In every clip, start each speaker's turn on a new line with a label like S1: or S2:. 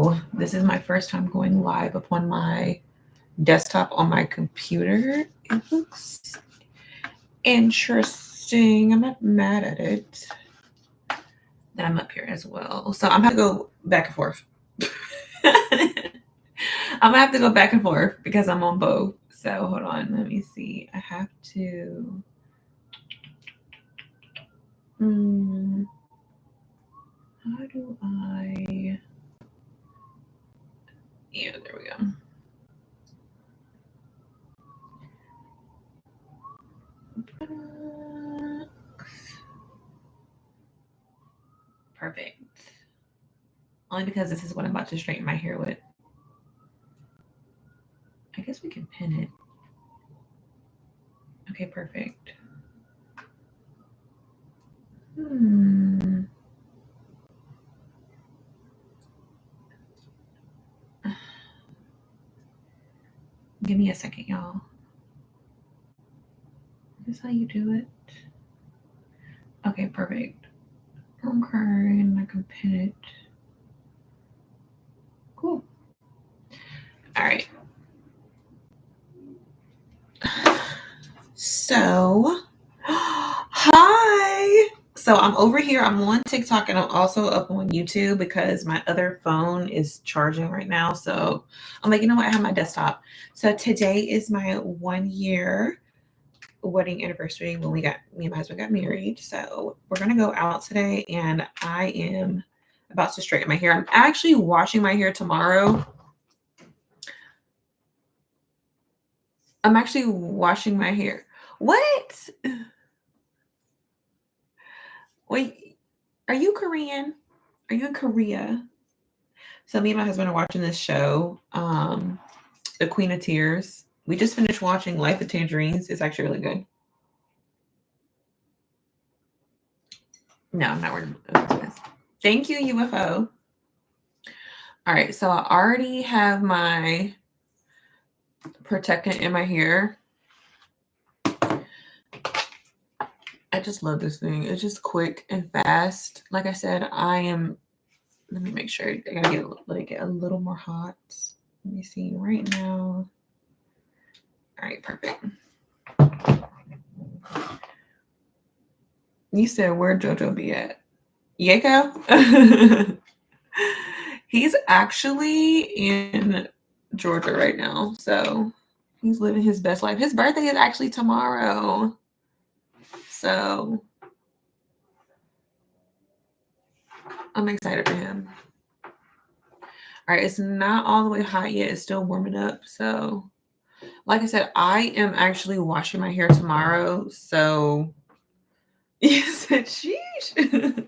S1: So this is my first time going live upon my desktop on my computer. It looks interesting. I'm not mad at it. Then I'm up here as well. So I'm gonna go back and forth. I'm gonna have to go back and forth because I'm on both. So hold on, let me see. I have to. How do I? Yeah, there we go. Perfect. Only because this is what I'm about to straighten my hair with. I guess we can pin it. Okay, perfect. Give me a second, y'all. Is this how you do it? Okay, perfect. Okay, and I can pin it. Cool. All right. So, hi. So I'm over here. I'm on TikTok and I'm also up on YouTube because my other phone is charging right now. So I'm like, you know what? I have my desktop. So today is my 1 year wedding anniversary when me and my husband got married. So we're gonna go out today and I am about to straighten my hair. I'm actually washing my hair tomorrow. I'm actually washing my hair. What? Wait, are you Korean? Are you in Korea? So me and my husband are watching this show, The Queen of Tears. We just finished watching Life of Tangerines. It's actually really good. No, I'm not wearing this. Thank you, UFO. All right, so I already have my protectant in my hair. I just love this thing. It's just quick and fast. Like I said, let me make sure. I gotta let it get a little more hot. Let me see right now. All right, perfect. You said where JoJo be at? Yako? He's actually in Georgia right now. So he's living his best life. His birthday is actually tomorrow. So I'm excited for him. All right, it's not all the way hot yet. It's still warming up. So like I said, I am actually washing my hair tomorrow. So you said, sheesh.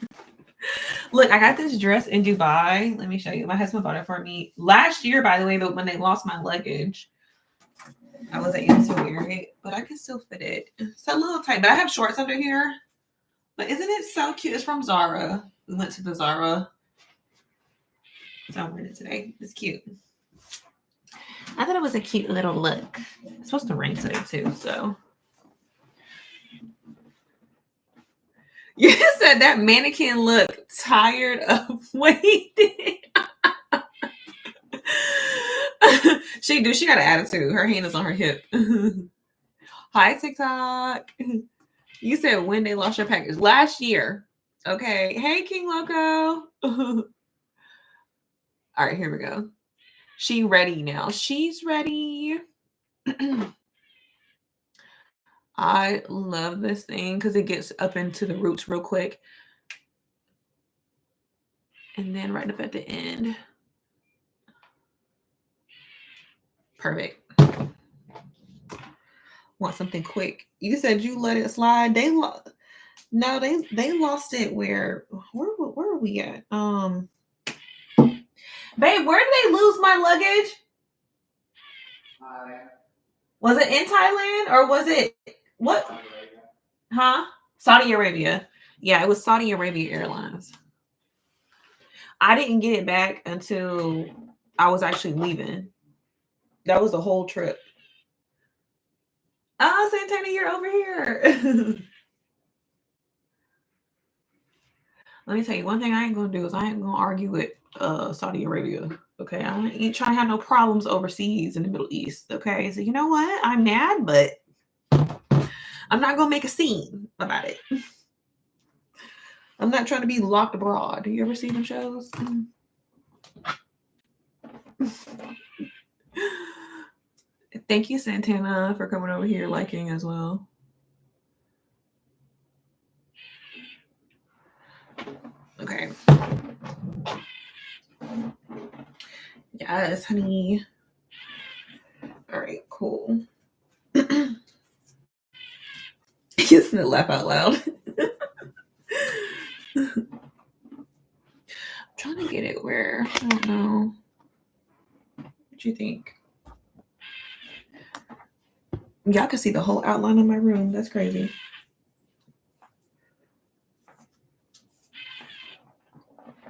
S1: Look, I got this dress in Dubai. Let me show you. My husband bought it for me last year, by the way, but when they lost my luggage, I wasn't able to wear it, but I can still fit it. It's a little tight, but I have shorts under here. But isn't it so cute? It's from Zara. We went to the Zara. So I'm wearing it today. It's cute. I thought it was a cute little look. It's supposed to rain today too, so. You said that mannequin looked tired of waiting. She do. She got an attitude. Her hand is on her hip. Hi, TikTok. You said when they lost your package last year. Okay. Hey, King Loco. All right, here we go. She ready now. She's ready. I love this thing because it gets up into the roots real quick. And then right up at the end. Perfect. Want something quick. You said you let it slide. They lost. No, they lost it where are we at? Babe, where did they lose my luggage? Was it in Thailand or was it what? Huh? Saudi Arabia. Yeah, it was Saudi Arabia Airlines. I didn't get it back until I was actually leaving. That was the whole trip. Oh, Santana, you're over here. Let me tell you one thing I ain't gonna do is I ain't gonna argue with Saudi Arabia. Okay, I ain't trying to have no problems overseas in the Middle East. Okay, so you know what? I'm mad, but I'm not gonna make a scene about it. I'm not trying to be locked abroad. Do you ever see them shows? Thank you, Santana, for coming over here liking as well. Okay. Yes, honey. All right, cool. He's gonna laugh out loud. I'm trying to get it where I don't know. What you think? Y'all can see the whole outline of my room. That's crazy.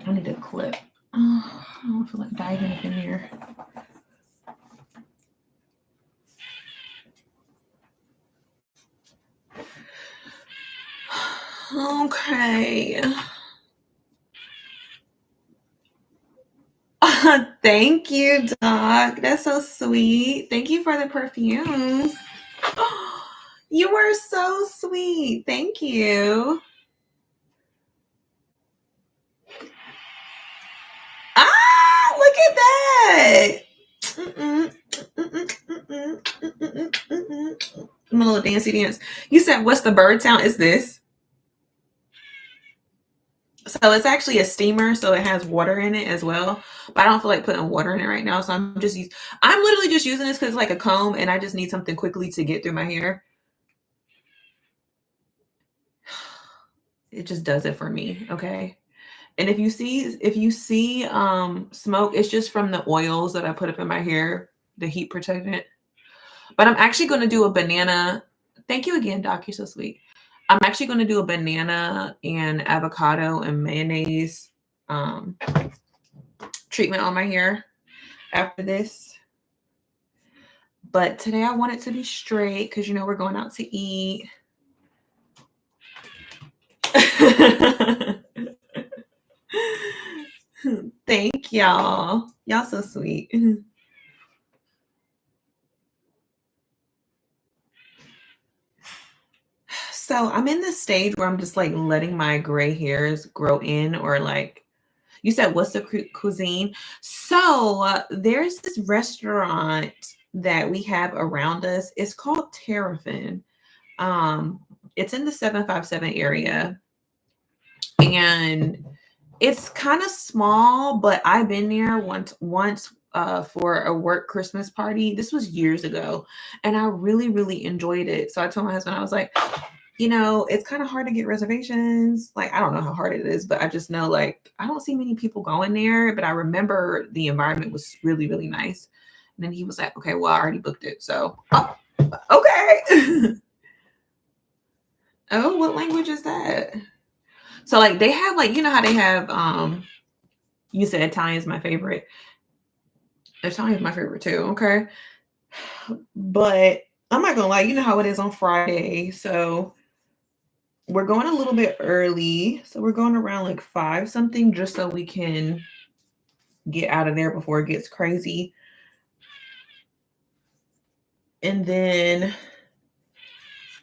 S1: I need a clip. Oh, I don't feel like diving up in here. Okay. Thank you, Doc. That's so sweet. Thank you for the perfumes. You were so sweet. Thank you. Ah, look at that. I'm a little dancey dance. You said, what's the bird sound? Is this? So it's actually a steamer, so it has water in it as well. But I don't feel like putting water in it right now, so I'm literally just using this because it's like a comb, and I just need something quickly to get through my hair. It just does it for me, okay? And if you see smoke, it's just from the oils that I put up in my hair, the heat protectant. But I'm actually going to do a banana. Thank you again, Doc. You're so sweet. I'm actually going to do a banana and avocado and mayonnaise treatment on my hair after this. But today I want it to be straight because, we're going out to eat. Thank y'all. Y'all so sweet. So I'm in this stage where I'm just like letting my gray hairs grow in, or like you said, what's the cuisine? So there's this restaurant that we have around us. It's called Terrafin. It's in the 757 area, and it's kind of small, but I've been there once for a work Christmas party. This was years ago, and I really, really enjoyed it. So I told my husband, I was like, it's kind of hard to get reservations. Like, I don't know how hard it is, but I just know, like, I don't see many people going there, but I remember the environment was really, really nice. And then he was like, okay, well, I already booked it. So, okay. Oh, what language is that? So, like, they have, like, how they have, you said Italian's my favorite. Italian's my favorite too, okay? But I'm not gonna lie, you know how it is on Friday. So we're going a little bit early. So we're going around like 5 something just so we can get out of there before it gets crazy. And then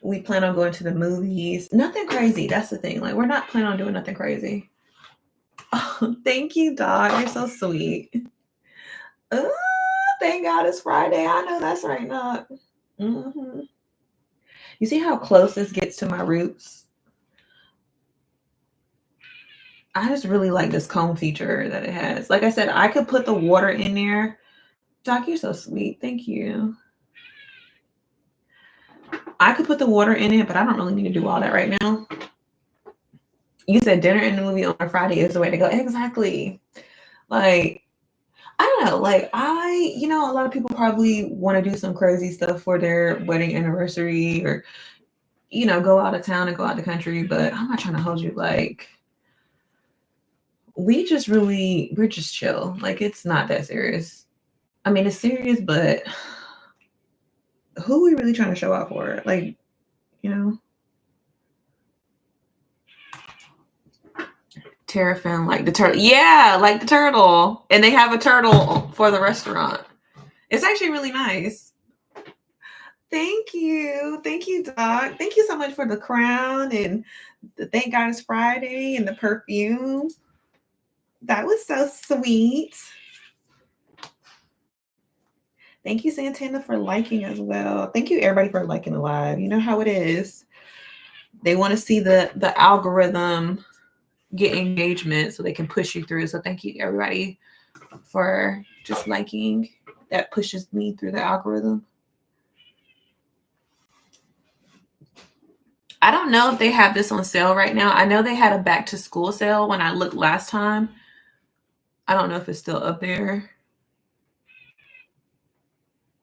S1: we plan on going to the movies. Nothing crazy. That's the thing. Like, we're not planning on doing nothing crazy. Oh, thank you, Doc. You're so sweet. Thank God it's Friday. I know that's right, Doc. Mm-hmm. You see how close this gets to my roots? I just really like this comb feature that it has. Like I said, I could put the water in there. Doc, you're so sweet. Thank you. I could put the water in it, but I don't really need to do all that right now. You said dinner and the movie on a Friday is the way to go. Exactly. Like, I don't know. Like, a lot of people probably want to do some crazy stuff for their wedding anniversary, or, go out of town and go out the country. But I'm not trying to hold you. Like, we're just chill. Like, it's not that serious. I mean, it's serious, but who are we really trying to show out for? Like, Terrafin, like the turtle. Yeah, like the turtle. And they have a turtle for the restaurant. It's actually really nice. Thank you. Thank you, Doc. Thank you so much for the crown and the Thank God It's Friday and the perfume. That was so sweet. Thank you, Santana, for liking as well. Thank you, everybody, for liking the live. You know how it is. They want to see the algorithm get engagement so they can push you through. So thank you, everybody, for just liking. That pushes me through the algorithm. I don't know if they have this on sale right now. I know they had a back to school sale when I looked last time. I don't know if it's still up there.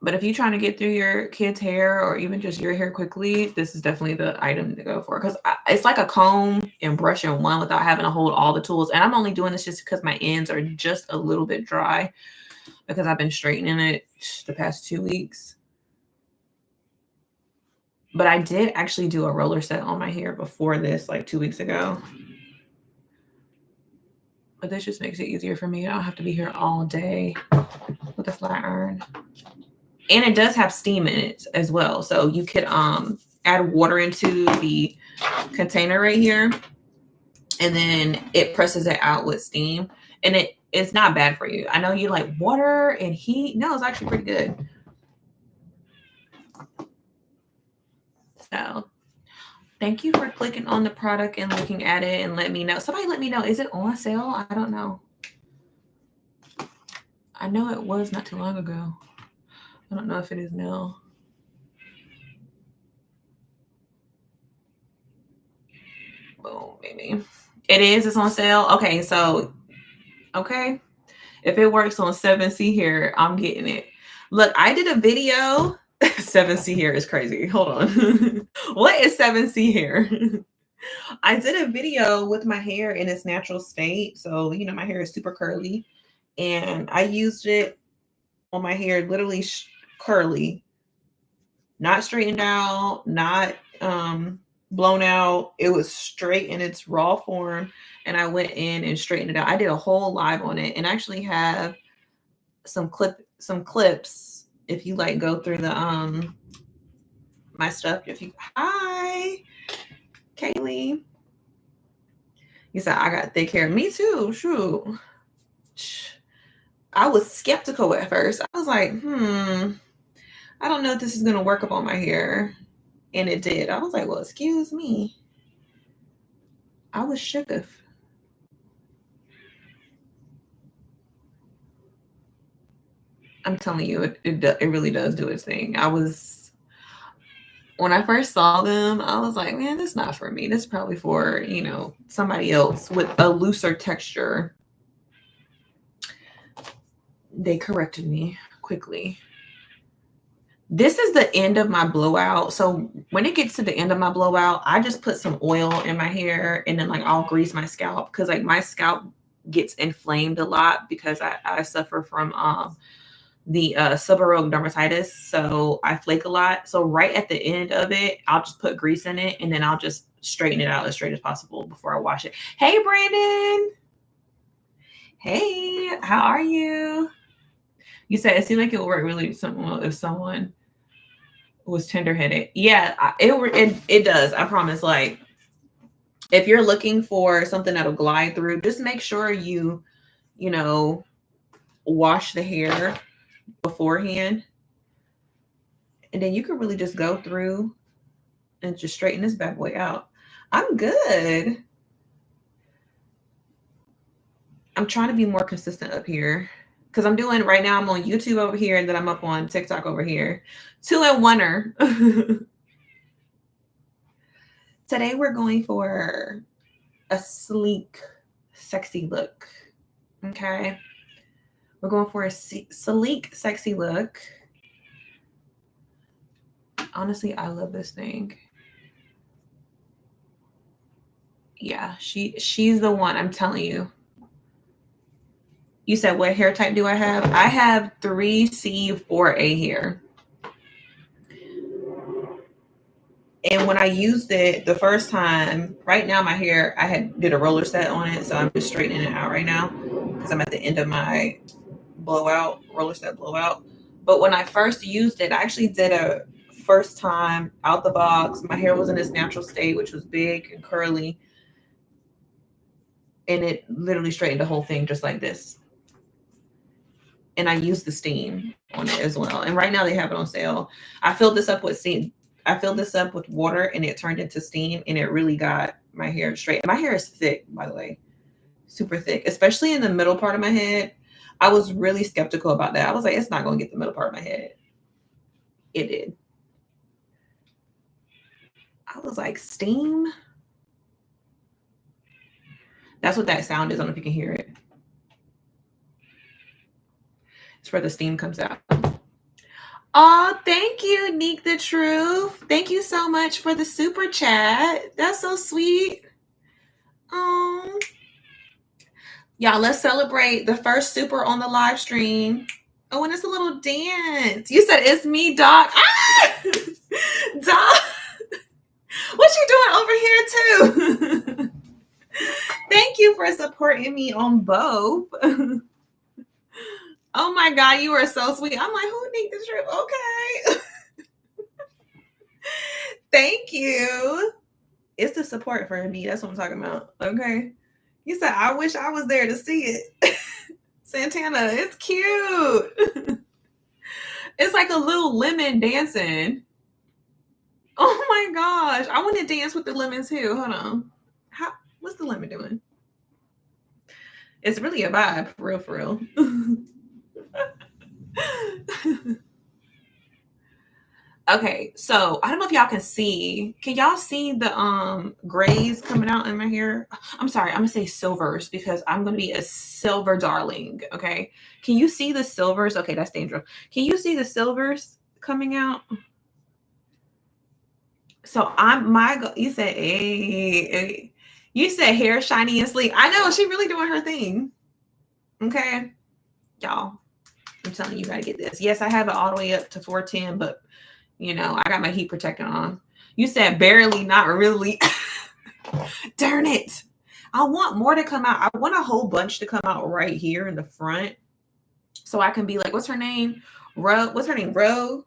S1: But if you're trying to get through your kid's hair or even just your hair quickly, this is definitely the item to go for. Because it's like a comb and brush in one without having to hold all the tools. And I'm only doing this just because my ends are just a little bit dry because I've been straightening it the past 2 weeks. But I did actually do a roller set on my hair before this, like 2 weeks ago. But this just makes it easier for me. I don't have to be here all day with a flat iron. And it does have steam in it as well. So you could add water into the container right here. And then it presses it out with steam. And it's not bad for you. I know you like water and heat. No, it's actually pretty good. So thank you for clicking on the product and looking at it and let me know. Somebody let me know. Is it on sale? I don't know. I know it was not too long ago. I don't know if it is now. Oh, maybe. It is. It's on sale. Okay, so, okay. If it works on 7C here, I'm getting it. Look, I did a video. 7C here is crazy. Hold on. What is 7C here? I did a video with my hair in its natural state. So, you know, my hair is super curly. And I used it on my hair, literally curly, not straightened out, not blown out. It was straight in its raw form. And I went in and straightened it out. I did a whole live on it and actually have some clips. If you like go through the my stuff, hi Kaylee. You said I got thick hair. Me too. Shoot. I was skeptical at first. I was like, I don't know if this is going to work up on my hair. And it did. I was like, well, excuse me. I was shook of. I'm telling you, it really does do its thing. When I first saw them, I was like, man, this is not for me. This is probably for, you know, somebody else with a looser texture. They corrected me quickly. This is the end of my blowout. So when it gets to the end of my blowout, I just put some oil in my hair and then like I'll grease my scalp because like my scalp gets inflamed a lot because I suffer from the seborrheic dermatitis. So I flake a lot. So right at the end of it, I'll just put grease in it and then I'll just straighten it out as straight as possible before I wash it. Hey, Brandon. Hey, how are you? You said it seemed like it would work really well if someone was tender-headed. Yeah, it does. I promise. Like, if you're looking for something that'll glide through, just make sure you know, wash the hair beforehand. And then you can really just go through and just straighten this bad boy out. I'm good. I'm trying to be more consistent up here. Because I'm doing right now, I'm on YouTube over here, and then I'm up on TikTok over here. 2-in-1-er. Today we're going for a sleek, sexy look. Okay. We're going for a sleek, sexy look. Honestly, I love this thing. Yeah, she's the one, I'm telling you. You said, what hair type do I have? I have 3C4A hair. And when I used it the first time, right now my hair, I did a roller set on it, so I'm just straightening it out right now because I'm at the end of my roller set blowout. But when I first used it, I actually did a first time out the box. My hair was in its natural state, which was big and curly, and it literally straightened the whole thing just like this. And I used the steam on it as well. And right now they have it on sale. I filled this up with steam. I filled this up with water and it turned into steam and it really got my hair straight. My hair is thick, by the way, super thick, especially in the middle part of my head. I was really skeptical about that. I was like, it's not going to get the middle part of my head. It did. I was like, steam? That's what that sound is. I don't know if you can hear it. It's where the steam comes out. Oh, thank you, Neek the Truth. Thank you so much for the super chat. That's so sweet. Y'all, let's celebrate the first super on the live stream. Oh, and it's a little dance. You said it's me, Doc. Ah! Doc, what you doing over here too? Thank you for supporting me on both. Oh my God, you are so sweet. I'm like, who need this trip? Okay. Thank you. It's the support for me. That's what I'm talking about. Okay. You said, I wish I was there to see it. Santana, it's cute. It's like a little lemon dancing. Oh my gosh. I want to dance with the lemon too. Hold on. What's the lemon doing? It's really a vibe, for real. Okay, so I don't know if y'all can see. Can y'all see the grays coming out in my hair? I'm sorry, I'm gonna say silvers because I'm gonna be a silver darling. Okay, can you see the silvers? Okay, that's dangerous. Can you see the silvers coming out? So you said, hey, you said hair shiny and sleek. I know she really doing her thing. Okay, y'all, I'm telling you, you gotta get this. Yes, I have it all the way up to 410, but you know, I got my heat protector on. You said barely, not really. Darn it. I want more to come out. I want a whole bunch to come out right here in the front. So I can be like, what's her name? What's her name? Ro.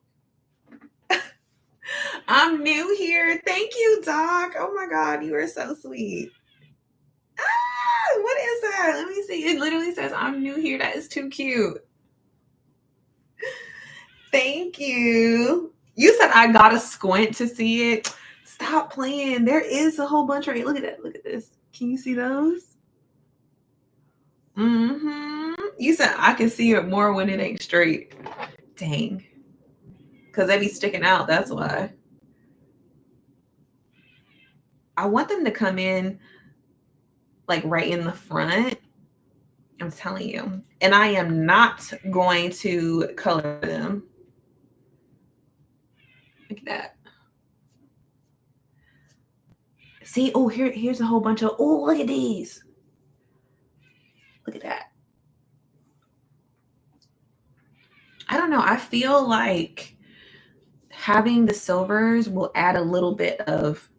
S1: I'm new here. Thank you, Doc. Oh my God, you are so sweet. Ah, what is that? Let me see. It literally says, I'm new here. That is too cute. Thank you. You said I gotta squint to see it. Stop playing. There is a whole bunch right. Look at that. Look at this. Can you see those? You said I can see it more when it ain't straight. Dang. Because they be sticking out. That's why. I want them to come in like right in the front. I'm telling you. And I am not going to color them. Look at that. See, oh, here's a whole bunch of, oh, look at these. Look at that. I don't know. I feel like having the silvers will add a little bit of,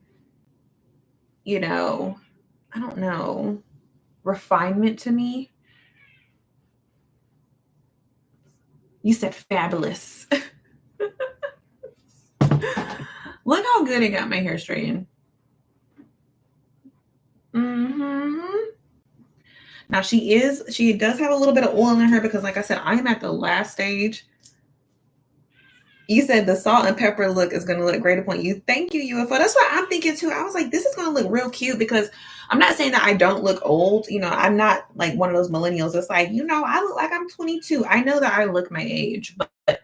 S1: you know, I don't know, refinement to me. You said fabulous. Look how good it got my hair straightened. Now she does have a little bit of oil in her because like I said, I am at the last stage. You said the salt and pepper look is going to look great upon you. Thank you, UFO. That's what I'm thinking too. I was like, this is going to look real cute because I'm not saying that I don't look old. You know, I'm not like one of those millennials. It's like, you know, I look like I'm 22. I know that I look my age, but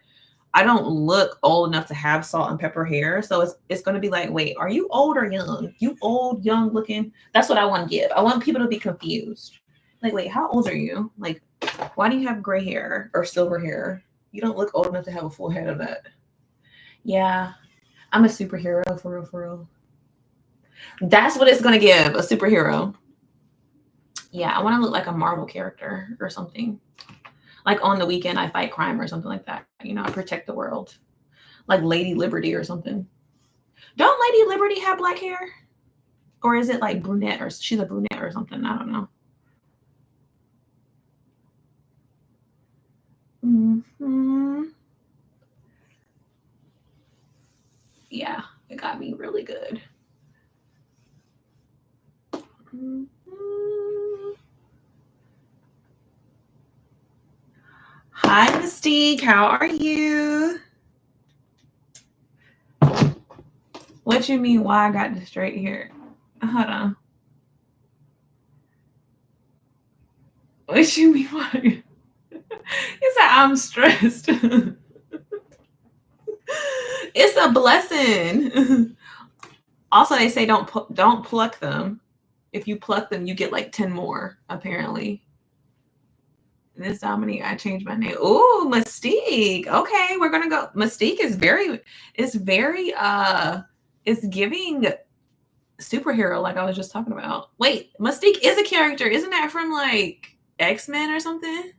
S1: I don't look old enough to have salt and pepper hair. So it's going to be like, wait, are you old or young? You old, young looking? That's what I want to give. I want people to be confused. Like, wait, how old are you? Like, why do you have gray hair or silver hair? You don't look old enough to have a full head of that. Yeah, I'm a superhero for real. That's what it's going to give, a superhero. Yeah, I want to look like a Marvel character or something. Like on the weekend, I fight crime or something like that. You know, I protect the world. Like Lady Liberty or something. Don't Lady Liberty have black hair? Or is it like brunette, or she's a brunette or something? I don't know. Mm-hmm. Yeah, it got me really good. Mm-hmm. Hi, Mystique. How are you? What you mean? Why I got the straight hair? Hold on. What you mean? Why? You said I'm stressed. It's a blessing. Also, they say don't pluck them. If you pluck them, you get like 10 more. Apparently. This Dominique, I changed my name. Ooh, Mystique. Okay, we're gonna go. Mystique is very, it's giving superhero, like I was just talking about. Wait, Mystique is a character, isn't that from like X-Men or something?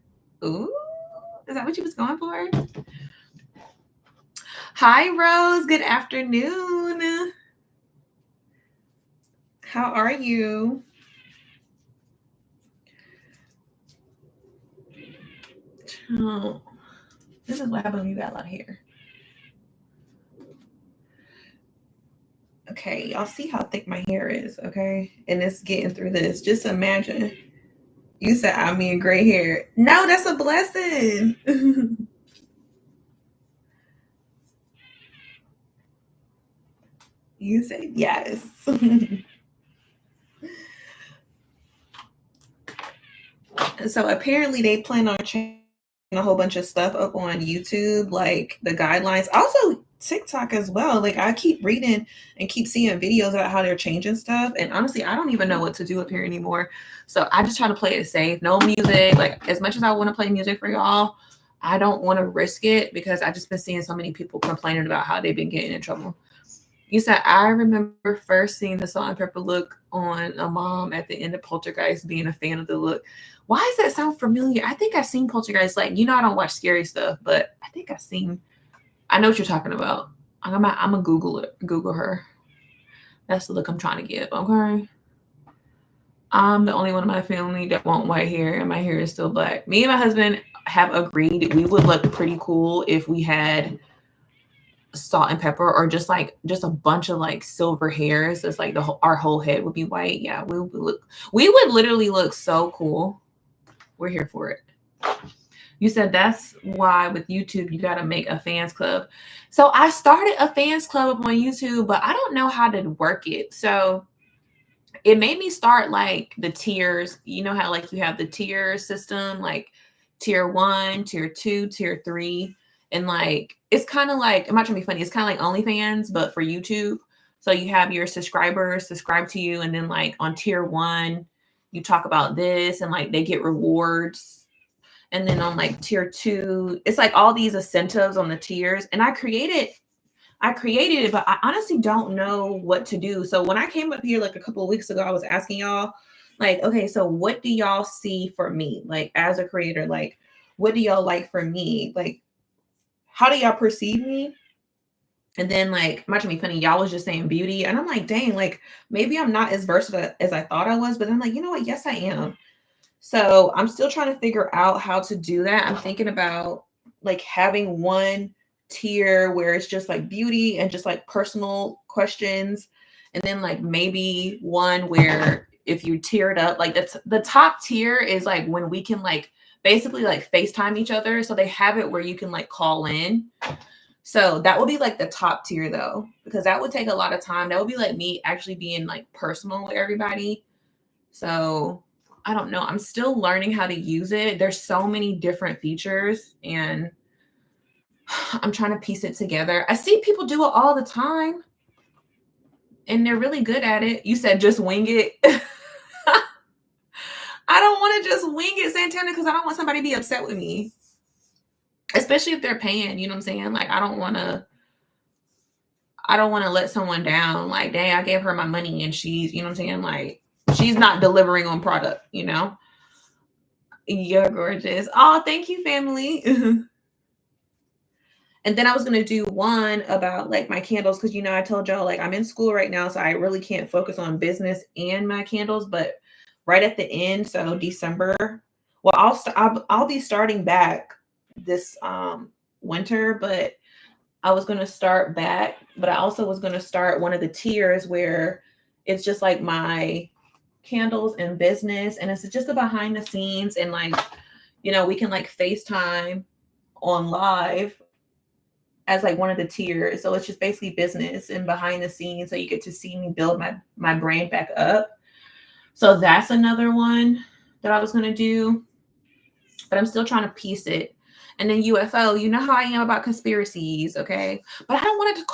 S1: Ooh, is that what you was going for? Hi, Rose. Good afternoon. How are you? Oh, this is what happens when you got a lot of hair. Okay, y'all see how thick my hair is, okay? And it's getting through this. Just imagine. You said I'm being gray hair. No, that's a blessing. You said yes. So apparently they plan on changing a whole bunch of stuff up on YouTube, like the guidelines. Also TikTok as well. Like I keep reading and keep seeing videos about how they're changing stuff. And honestly, I don't even know what to do up here anymore. So I just try to play it safe. No music. Like as much as I want to play music for y'all, I don't want to risk it because I just been seeing so many people complaining about how they've been getting in trouble. You said I remember first seeing the salt and pepper look on a mom at the end of Poltergeist, being a fan of the look. Why does that sound familiar? I think I've seen Poltergeist. Like, I don't watch scary stuff, but I think I know what you're talking about. I'm gonna Google her. That's the look I'm trying to give. Okay. I'm the only one in my family that want white hair, and my hair is still black. Me and my husband have agreed we would look pretty cool if we had salt and pepper, or just a bunch of like silver hairs. It's like our whole head would be white. Yeah, we would literally look so cool. We're here for it. You said that's why with YouTube you got to make a fans club. So I started a fans club on YouTube, but I don't know how to work it. So it made me start like the tiers. You know how like you have the tier system, like tier 1, tier 2, tier 3. And like it's kind of like, I'm not trying to be funny, it's kind of like OnlyFans, but for YouTube. So you have your subscribers subscribe to you, and then like on tier 1, you talk about this and like they get rewards. And then on like tier 2, it's like all these incentives on the tiers. And I created it, but I honestly don't know what to do. So when I came up here like a couple of weeks ago, I was asking y'all, like, okay, so what do y'all see for me? Like as a creator, like what do y'all like for me? Like, how do y'all perceive me? And then like, much of me funny, y'all was just saying beauty. And I'm like, dang, like maybe I'm not as versatile as I thought I was, but I'm like, you know what? Yes, I am. So I'm still trying to figure out how to do that. I'm thinking about like having one tier where it's just like beauty and just like personal questions. And then like maybe one where if you tier it up, like that's the top tier is like when we can like basically like FaceTime each other. So they have it where you can like call in. So that would be like the top tier though, because that would take a lot of time. That would be like me actually being like personal with everybody. So I don't know. I'm still learning how to use it. There's so many different features and I'm trying to piece it together. I see people do it all the time and they're really good at it. You said just wing it. I don't want to just wing it, Santana, because I don't want somebody to be upset with me. Especially if they're paying, you know what I'm saying? Like I don't want to let someone down. Like, dang, I gave her my money and she's, you know what I'm saying? Like she's not delivering on product, you know? You're gorgeous. Oh, thank you, family. And then I was going to do one about like my candles. Cause I told y'all like I'm in school right now. So I really can't focus on business and my candles, but right at the end. So December, well, I'll be starting back this, winter, but I was going to start back, but I also was going to start one of the tiers where it's just like my candles and business. And it's just a behind the scenes and like, we can like FaceTime on live as like one of the tiers. So it's just basically business and behind the scenes. So you get to see me build my brand back up. So that's another one that I was going to do, but I'm still trying to piece it. And then UFO, you know how I am about conspiracies, okay? But I don't want to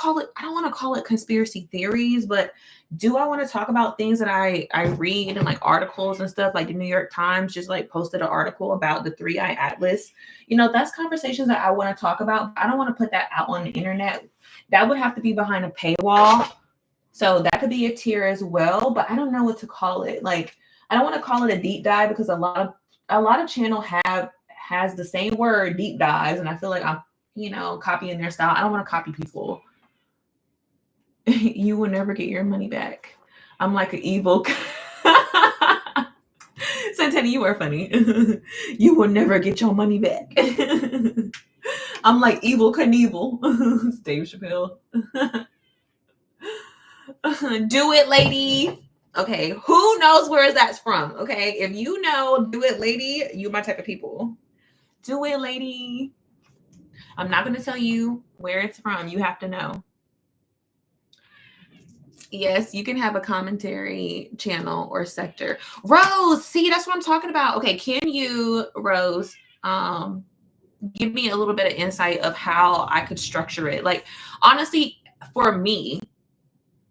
S1: call it conspiracy theories, but do I want to talk about things that I read and like articles and stuff? Like the New York Times just like posted an article about the 3-eye atlas. That's conversations that I want to talk about. I don't want to put that out on the internet. That would have to be behind a paywall. So that could be a tier as well, but I don't know what to call it. Like I don't want to call it a deep dive because a lot of channel has the same word, deep dives, and I feel like I'm copying their style. I don't want to copy people. You will never get your money back. I'm like an evil Santana, you are funny. You will never get your money back. I'm like Evil Knievel. Dave Chappelle. Do it, lady. Okay, who knows where that's from? Okay, if you know, do it, lady. You my type of people. Do it, lady. I'm not going to tell you where it's from. You have to know. Yes, you can have a commentary channel or sector. Rose, see, that's what I'm talking about. Okay, can you, Rose, give me a little bit of insight of how I could structure it? Like, honestly, for me,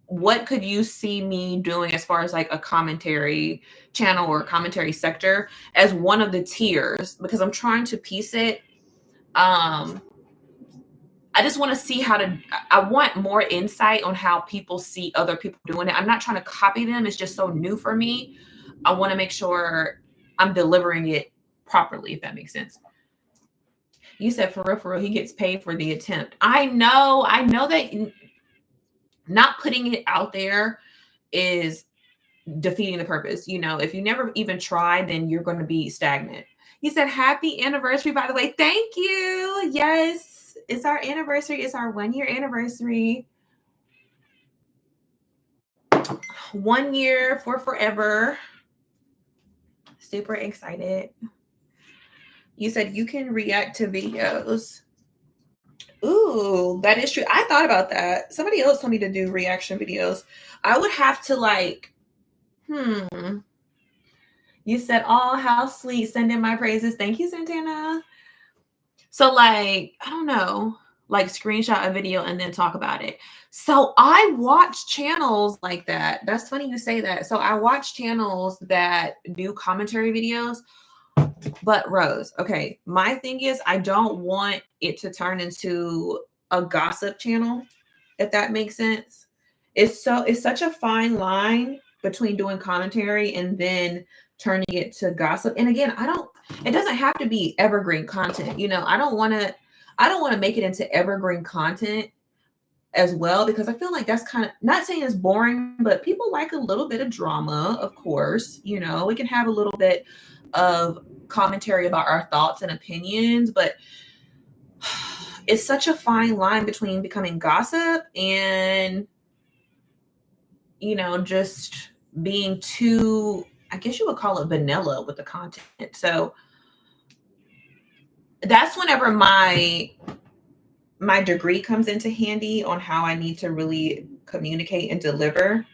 S1: what could you see me doing as far as like a commentary channel or commentary sector as one of the tiers? Because I'm trying to piece it. I just want to see I want more insight on how people see other people doing it. I'm not trying to copy them. It's just so new for me. I want to make sure I'm delivering it properly, if that makes sense. You said for real, he gets paid for the attempt. I know that not putting it out there is defeating the purpose. If you never even try, then you're going to be stagnant. You said happy anniversary, by the way. Thank you. Yes, it's our anniversary. It's our 1-year anniversary. 1 year for forever. Super excited. You said you can react to videos. Ooh, that is true. I thought about that. Somebody else told me to do reaction videos. I would have to like, You said, oh, how sweet. Send in my praises. Thank you, Santana. So like, I don't know, like screenshot a video and then talk about it. So I watch channels like that. That's funny you say that. So I watch channels that do commentary videos. But Rose, okay, my thing is I don't want it to turn into a gossip channel, if that makes sense. It's such a fine line between doing commentary and then turning it to gossip. And again, it doesn't have to be evergreen content. I don't want to make it into evergreen content as well, because I feel like that's kind of, not saying it's boring, but people like a little bit of drama, of course. We can have a little bit of commentary about our thoughts and opinions, but it's such a fine line between becoming gossip and just being too, I guess you would call it vanilla with the content. So that's whenever my degree comes into handy on how I need to really communicate and deliver.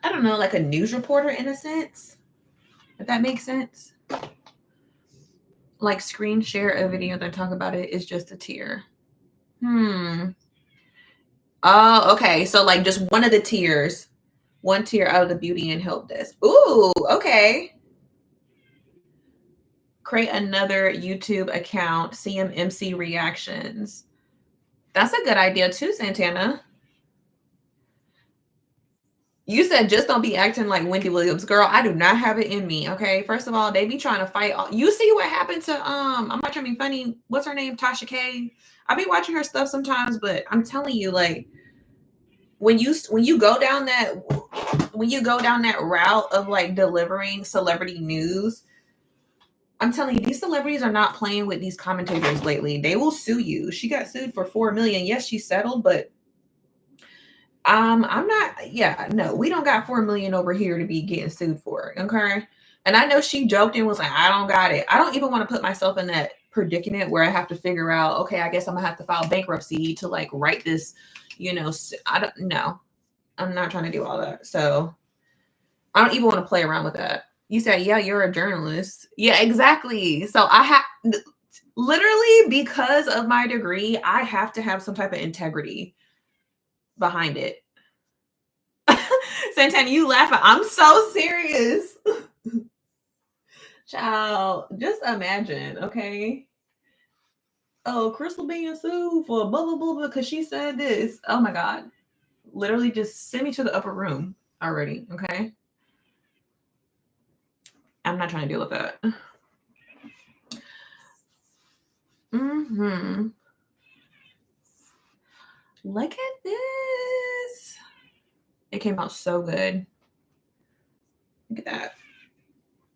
S1: I don't know, like a news reporter in a sense, if that makes sense. Like screen share a video and talk about it is just a tier. Oh, okay. So like just one of the tiers, one tier out of the beauty and help desk. Ooh, okay. Create another YouTube account, CMMC reactions. That's a good idea too, Santana. You said just don't be acting like Wendy Williams. Girl, I do not have it in me, okay? First of all, they be trying to fight. You see what happened to, I'm not trying to be funny. What's her name? Tasha K. I be watching her stuff sometimes, but I'm telling you, like, when you go down that route of like delivering celebrity news, I'm telling you, these celebrities are not playing with these commentators lately. They will sue you. She got sued for $4 million. Yes, she settled, but I'm not. Yeah, no, we don't got $4 million over here to be getting sued for. Okay, and I know she joked and was like, "I don't got it." I don't even want to put myself in that predicament where I have to figure out. Okay, I guess I'm gonna have to file bankruptcy to like write this. I don't know. I'm not trying to do all that. So I don't even want to play around with that. You said, yeah, you're a journalist. Yeah, exactly. So I have literally, because of my degree, I have to have some type of integrity behind it. Santana, you laughing. I'm so serious. Child, just imagine, okay? Oh, Crystal being sued for blah, blah, blah, because she said this. Oh my God. Literally just send me to the upper room already, okay? I'm not trying to deal with that. Look at this. It came out so good. Look at that.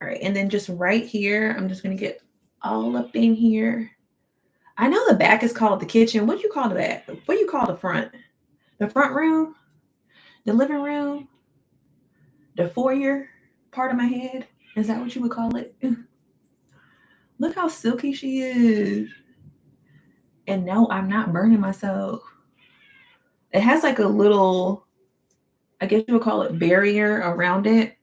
S1: All right. And then just right here, I'm just going to get all up in here. I know the back is called the kitchen. What do you call the back? What do you call the front? The front room? The living room? The foyer part of my head? Is that what you would call it? Look how silky she is. And no, I'm not burning myself. It has like a little, I guess you would call it, barrier around it.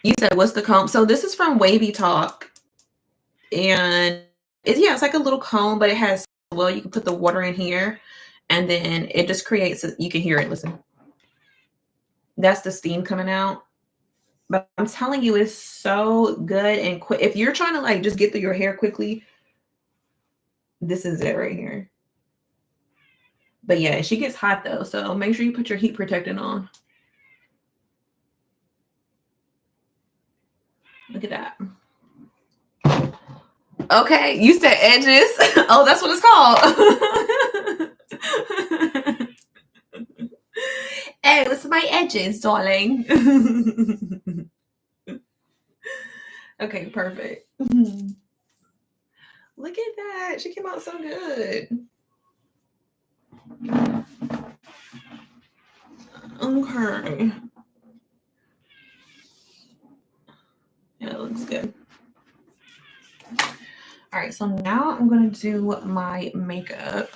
S1: You said, what's the comb? So this is from Wavy Talk. And it's like a little comb, but it has, well, you can put the water in here. And then it just creates, you can hear it. Listen. That's the steam coming out. But I'm telling you, it's so good and quick. If you're trying to like just get through your hair quickly, this is it right here. But yeah, she gets hot though. So make sure you put your heat protectant on. Look at that. Okay, you said edges. Oh, that's what it's called. Oh, it's my edges, darling. Okay, perfect. Look at that. She came out so good. Okay. Yeah, it looks good. All right, so now I'm going to do my makeup.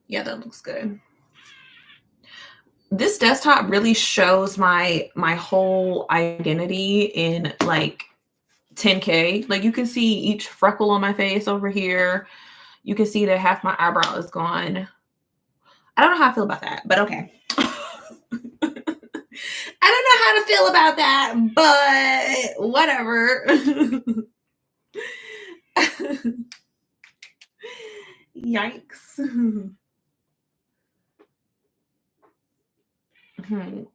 S1: Yeah, that looks good. This desktop really shows my whole identity in like 10K. Like you can see each freckle on my face over here. You can see that half my eyebrow is gone. I don't know how I feel about that, but okay. I don't know how to feel about that, but whatever. Yikes.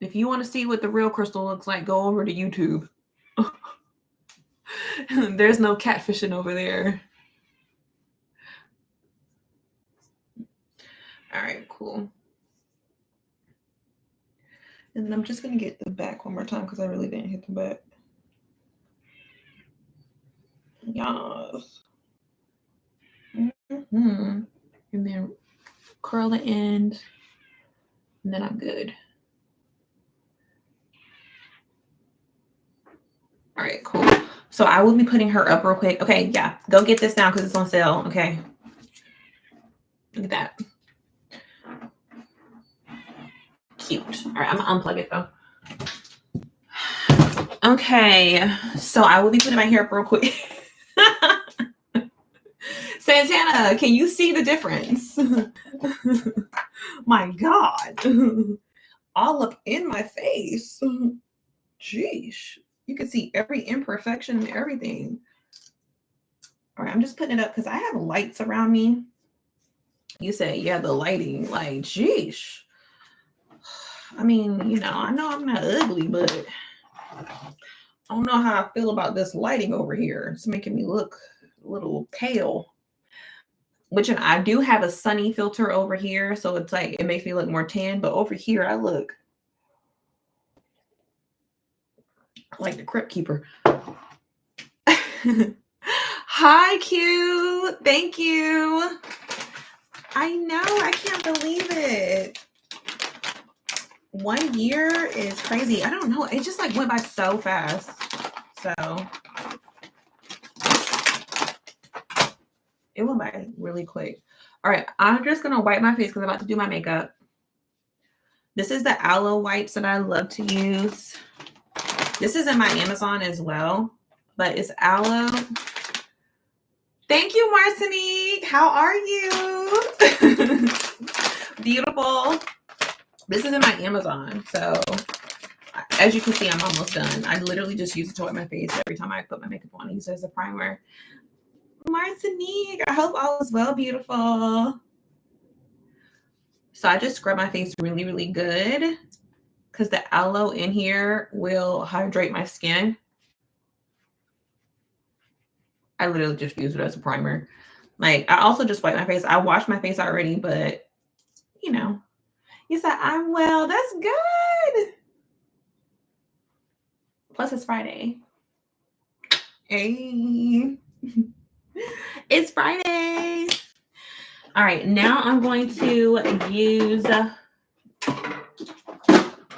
S1: If you want to see what the real Crystal looks like, go over to YouTube. There's no catfishing over there. All right, cool. And then I'm just going to get the back one more time because I really didn't hit the back. Yes. And then curl the end, and then I'm good. All right, cool. So I will be putting her up real quick. Okay, yeah. Go get this now because it's on sale. Okay. Look at that. Cute. All right, I'm going to unplug it though. Okay, so I will be putting my hair up real quick. Santana, can you see the difference? My God. All up in my face. Jeez. You can see every imperfection and everything. All right, I'm just putting it up because I have lights around me. You say, yeah, the lighting, like, geesh. I mean, you know I'm not ugly, but I don't know how I feel about this lighting over here. It's making me look a little pale. Which I do have a sunny filter over here, so it's like it makes me look more tan. But over here, I look like the Crypt Keeper. Hi, Q. Thank you. I know. I can't believe it. 1 year is crazy. I don't know. It just like went by so fast. So it went by really quick. All right. I'm just going to wipe my face because I'm about to do my makeup. This is the aloe wipes that I love to use. This is in my Amazon as well, but it's aloe. Thank you, Martinique. How are you? Beautiful. This is in my Amazon. So as you can see, I'm almost done. I literally just use it to wipe my face every time I put my makeup on. I use it as a primer. Martinique, I hope all is well, beautiful. So I just scrub my face really, really good because the aloe in here will hydrate my skin. I literally just use it as a primer. Like, I also just wipe my face. I washed my face already, but, you know. You said, I'm well. That's good. Plus, it's Friday. Hey. It's Friday. All right. Now I'm going to use...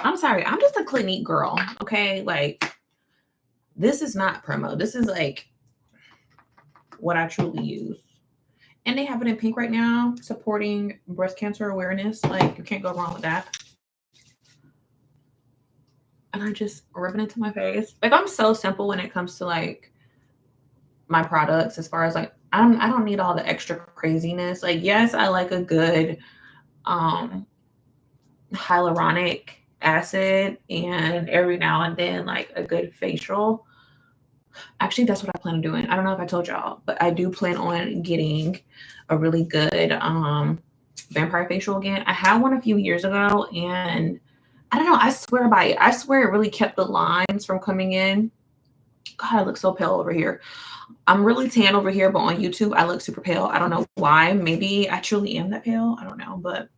S1: I'm sorry. I'm just a Clinique girl. Okay? Like, this is not promo. This is, like, what I truly use. And they have it in pink right now, supporting breast cancer awareness. Like, you can't go wrong with that. And I just rub it into my face. Like, I'm so simple when it comes to, like, my products as far as, like, I don't need all the extra craziness. Like, yes, I like a good hyaluronic acid and every now and then, like, a good facial. Actually, that's what I plan on doing. I don't know if I told y'all, but I do plan on getting a really good vampire facial again. I had one a few years ago, and I don't know. I swear by it. I swear it really kept the lines from coming in. God, I look so pale over here. I'm really tan over here, but on YouTube, I look super pale. I don't know why. Maybe I truly am that pale. I don't know. But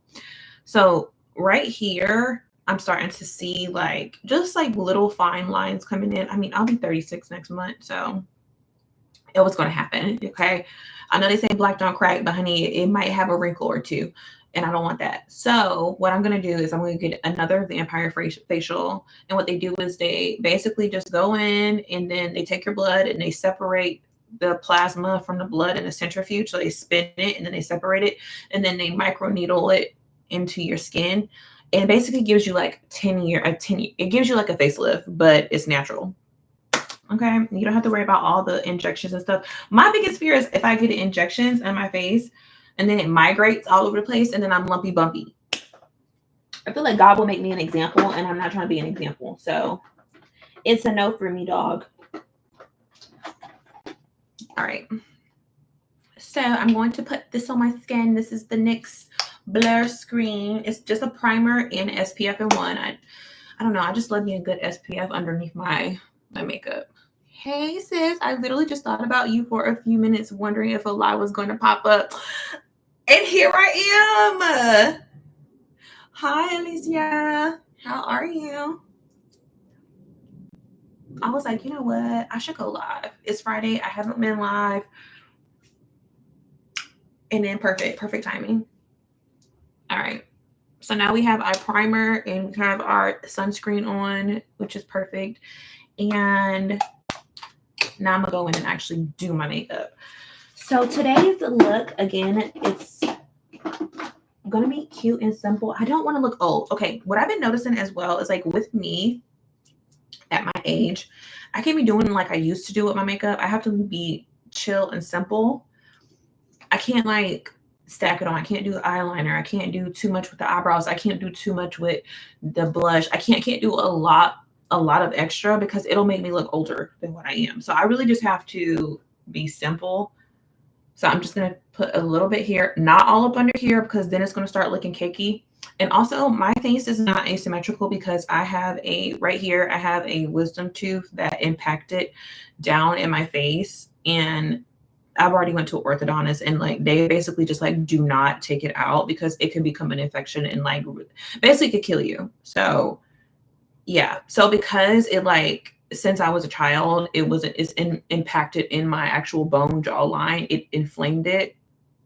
S1: so right here, I'm starting to see like just like little fine lines coming in. I mean, I'll be 36 next month, so it was going to happen. Okay. I know they say black don't crack, but honey, it might have a wrinkle or two, and I don't want that. So what I'm going to do is I'm going to get another vampire facial. And what they do is they basically just go in and then they take your blood and they separate the plasma from the blood in a centrifuge. So they spin it and then they separate it and then they microneedle it into your skin. And basically gives you like it gives you like a facelift, but it's natural. Okay. You don't have to worry about all the injections and stuff. My biggest fear is if I get injections in my face and then it migrates all over the place and then I'm lumpy bumpy. I feel like God will make me an example and I'm not trying to be an example. So it's a no for me, dog. All right. So I'm going to put this on my skin. This is the NYX Blur Screen. It's just a primer and SPF in one. I don't know. I just love me a good SPF underneath my makeup. Hey, sis. I literally just thought about you for a few minutes, wondering if a lie was going to pop up. And here I am. Hi, Alicia. How are you? I was like, you know what? I should go live. It's Friday. I haven't been live. And then perfect timing. All right. So now we have our primer and we have our sunscreen on, which is perfect. And now I'm going to go in and actually do my makeup. So today's look, again, it's going to be cute and simple. I don't want to look old. Okay. What I've been noticing as well is like with me at my age, I can't be doing like I used to do with my makeup. I have to be chill and simple. I can't like stack it on. I can't do eyeliner. I can't do too much with the eyebrows. I can't do too much with the blush. I can't do a lot a lot of extra because it'll make me look older than what I am. So I really just have to be simple. So I'm just going to put a little bit here, not all up under here because then it's going to start looking cakey. And also my face is not asymmetrical because I have right here, I have a wisdom tooth that impacted down in my face. And I've already went to an orthodontist and like they basically just like do not take it out because it could become an infection and like basically could kill you. So yeah. So because it like since I was a child, it's impacted in my actual bone jawline. It inflamed it.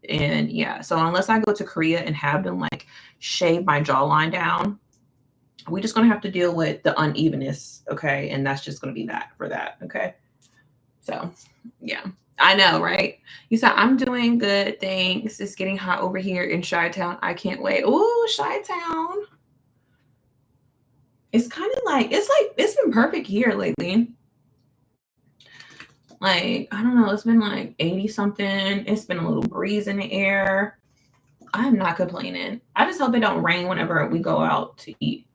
S1: And yeah, so unless I go to Korea and have them like shave my jawline down, we're just gonna have to deal with the unevenness, okay? And that's just gonna be that for that, okay? So yeah, I know, right? You said I'm doing good, thanks. It's getting hot over here in Chi-Town. I can't wait. Ooh, Chi-Town. It's kind of like it's been perfect here lately. Like, I don't know, it's been like 80 something. It's been a little breeze in the air. I'm not complaining. I just hope it don't rain whenever we go out to eat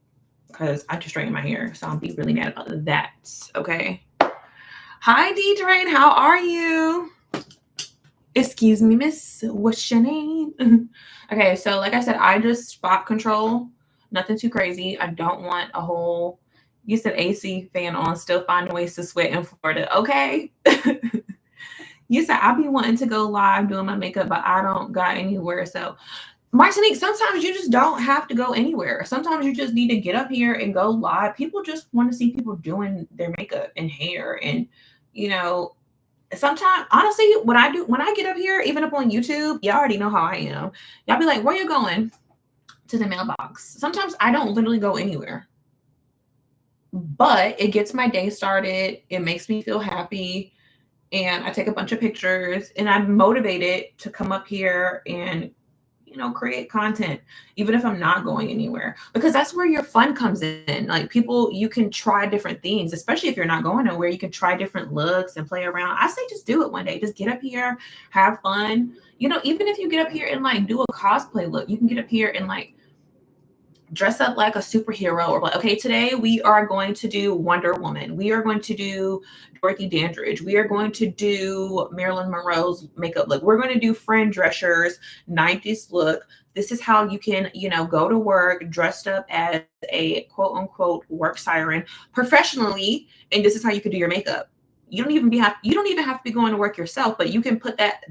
S1: because I just straightened my hair. So I'll be really mad about that. Okay. Hi, D-Drain. How are you? Excuse me, miss. What's your name? Okay, so like I said, I just spot control. Nothing too crazy. I don't want a whole, you said AC fan on, still finding ways to sweat in Florida. Okay. You said I'll be wanting to go live doing my makeup, but I don't got anywhere. So Martinique, sometimes you just don't have to go anywhere. Sometimes you just need to get up here and go live. People just want to see people doing their makeup and hair. And, you know, sometimes, honestly, when I get up here, even up on YouTube, y'all already know how I am. Y'all be like, where you going? To the mailbox. Sometimes I don't literally go anywhere. But it gets my day started. It makes me feel happy. And I take a bunch of pictures and I'm motivated to come up here and create content, even if I'm not going anywhere, because that's where your fun comes in. Like you can try different things, especially if you're not going nowhere. You can try different looks and play around. I say just do it one day. Just get up here, have fun. Even if you get up here and like do a cosplay look, you can get up here and like dress up like a superhero or like, okay, today we are going to do Wonder Woman. We are going to do Dorothy Dandridge. We are going to do Marilyn Monroe's makeup look. We're going to do Fran Drescher's 90s look. This is how you can, go to work dressed up as a quote unquote work siren professionally. And this is how you can do your makeup. You don't even have to be going to work yourself, but you can put that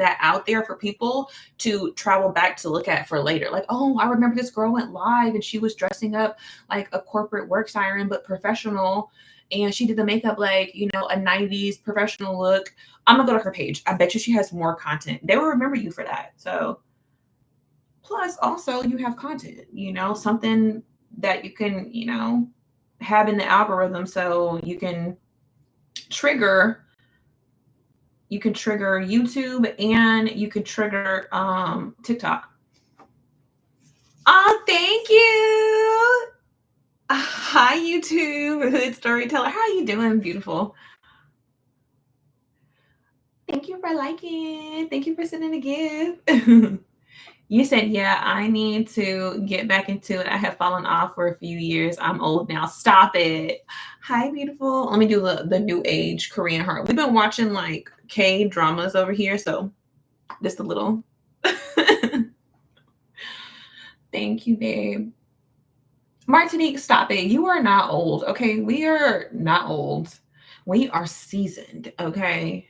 S1: out there for people to travel back to look at for later. Like, oh, I remember this girl went live and she was dressing up like a corporate work siren, but professional. And she did the makeup like, a 90s professional look. I'm gonna go to her page. I bet you she has more content. They will remember you for that. So plus also you have content, something that you can, have in the algorithm so you can trigger YouTube and you could trigger TikTok. Oh, thank you. Hi, YouTube Hood Storyteller. How are you doing, beautiful? Thank you for liking. Thank you for sending a gift. You said, yeah, I need to get back into it. I have fallen off for a few years. I'm old now. Stop it. Hi, beautiful. Let me do the new age Korean heart. We've been watching like K-dramas over here. So just a little. Thank you, babe. Martinique, stop it. You are not old. Okay. We are not old. We are seasoned. Okay.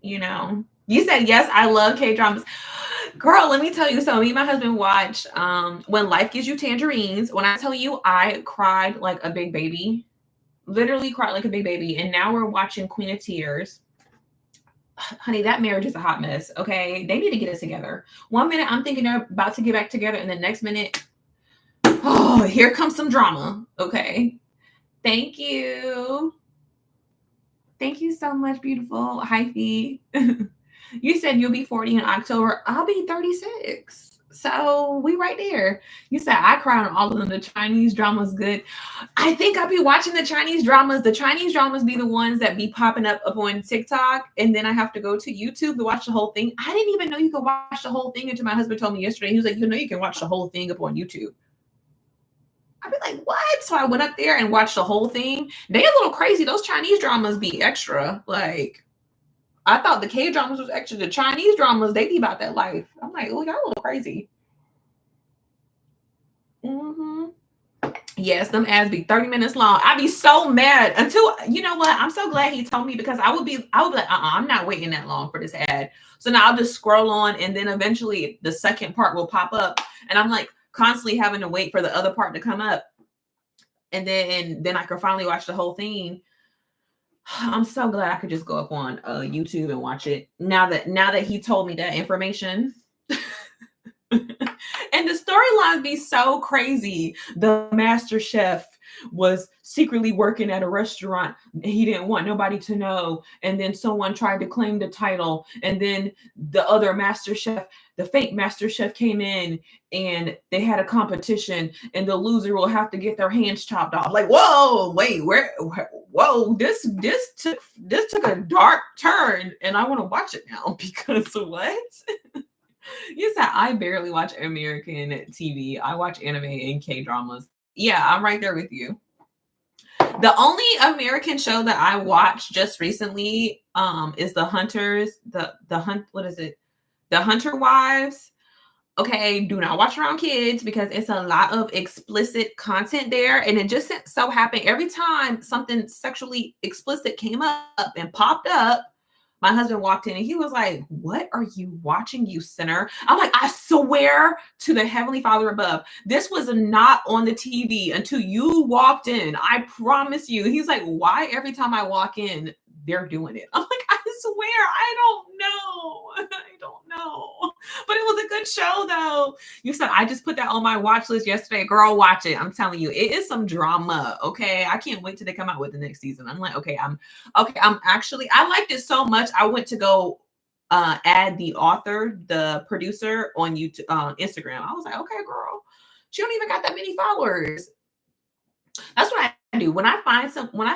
S1: You said, yes, I love K-dramas. Girl, let me tell you. So me and my husband watched When Life Gives You Tangerines. When I tell you, I cried like a big baby. Literally cried like a big baby. And now we're watching Queen of Tears. Honey, that marriage is a hot mess. Okay. They need to get it together. One minute I'm thinking they're about to get back together. And the next minute, oh, here comes some drama. Okay. Thank you. Thank you so much, beautiful. Hi, Fee. You said you'll be 40 in October. I'll be 36. So we right there. You said I cry on all of them. The Chinese dramas good. I think I'll be watching the Chinese dramas. The Chinese dramas be the ones that be popping up on TikTok. And then I have to go to YouTube to watch the whole thing. I didn't even know you could watch the whole thing until my husband told me yesterday. He was like, you can watch the whole thing up on YouTube. I'd be like, what? So I went up there and watched the whole thing. They a little crazy. Those Chinese dramas be extra. Like, I thought the K dramas was extra. The Chinese dramas, they be about that life. I'm like, oh, y'all a little crazy. Mm-hmm. Yes, them ads be 30 minutes long. I'd be so mad until, you know what? I'm so glad he told me, because I would be like, I'm not waiting that long for this ad. So now I'll just scroll on, and then eventually the second part will pop up, and I'm like constantly having to wait for the other part to come up. And then I can finally watch the whole thing. I'm so glad I could just go up on YouTube and watch it. Now that he told me that information. And the storyline be so crazy. The master chef was secretly working at a restaurant. He didn't want nobody to know. And then someone tried to claim the title. And then the other master chef, the fake master chef, came in and they had a competition, and the loser will have to get their hands chopped off. Like, whoa, wait, whoa, this took a dark turn, and I want to watch it now because what? You said I barely watch American TV. I watch anime and K dramas. Yeah, I'm right there with you. The only American show that I watched just recently is The Hunters. What is it? The Hunter Wives. Okay, do not watch around kids because it's a lot of explicit content there. And it just so happened every time something sexually explicit came up and popped up, my husband walked in and he was like, what are you watching, you sinner? I'm like, I swear to the Heavenly Father above, this was not on the TV until you walked in. I promise you. He's like, why every time I walk in, they're doing it? I'm like, I swear, I don't know. I don't know. But it was a good show, though. You said, I just put that on my watch list yesterday. Girl, watch it. I'm telling you, it is some drama. Okay. I can't wait till they come out with the next season. I'm like, okay, I liked it so much. I went to go add the author, the producer on YouTube, Instagram. I was like, okay, girl, she don't even got that many followers. That's what I do when I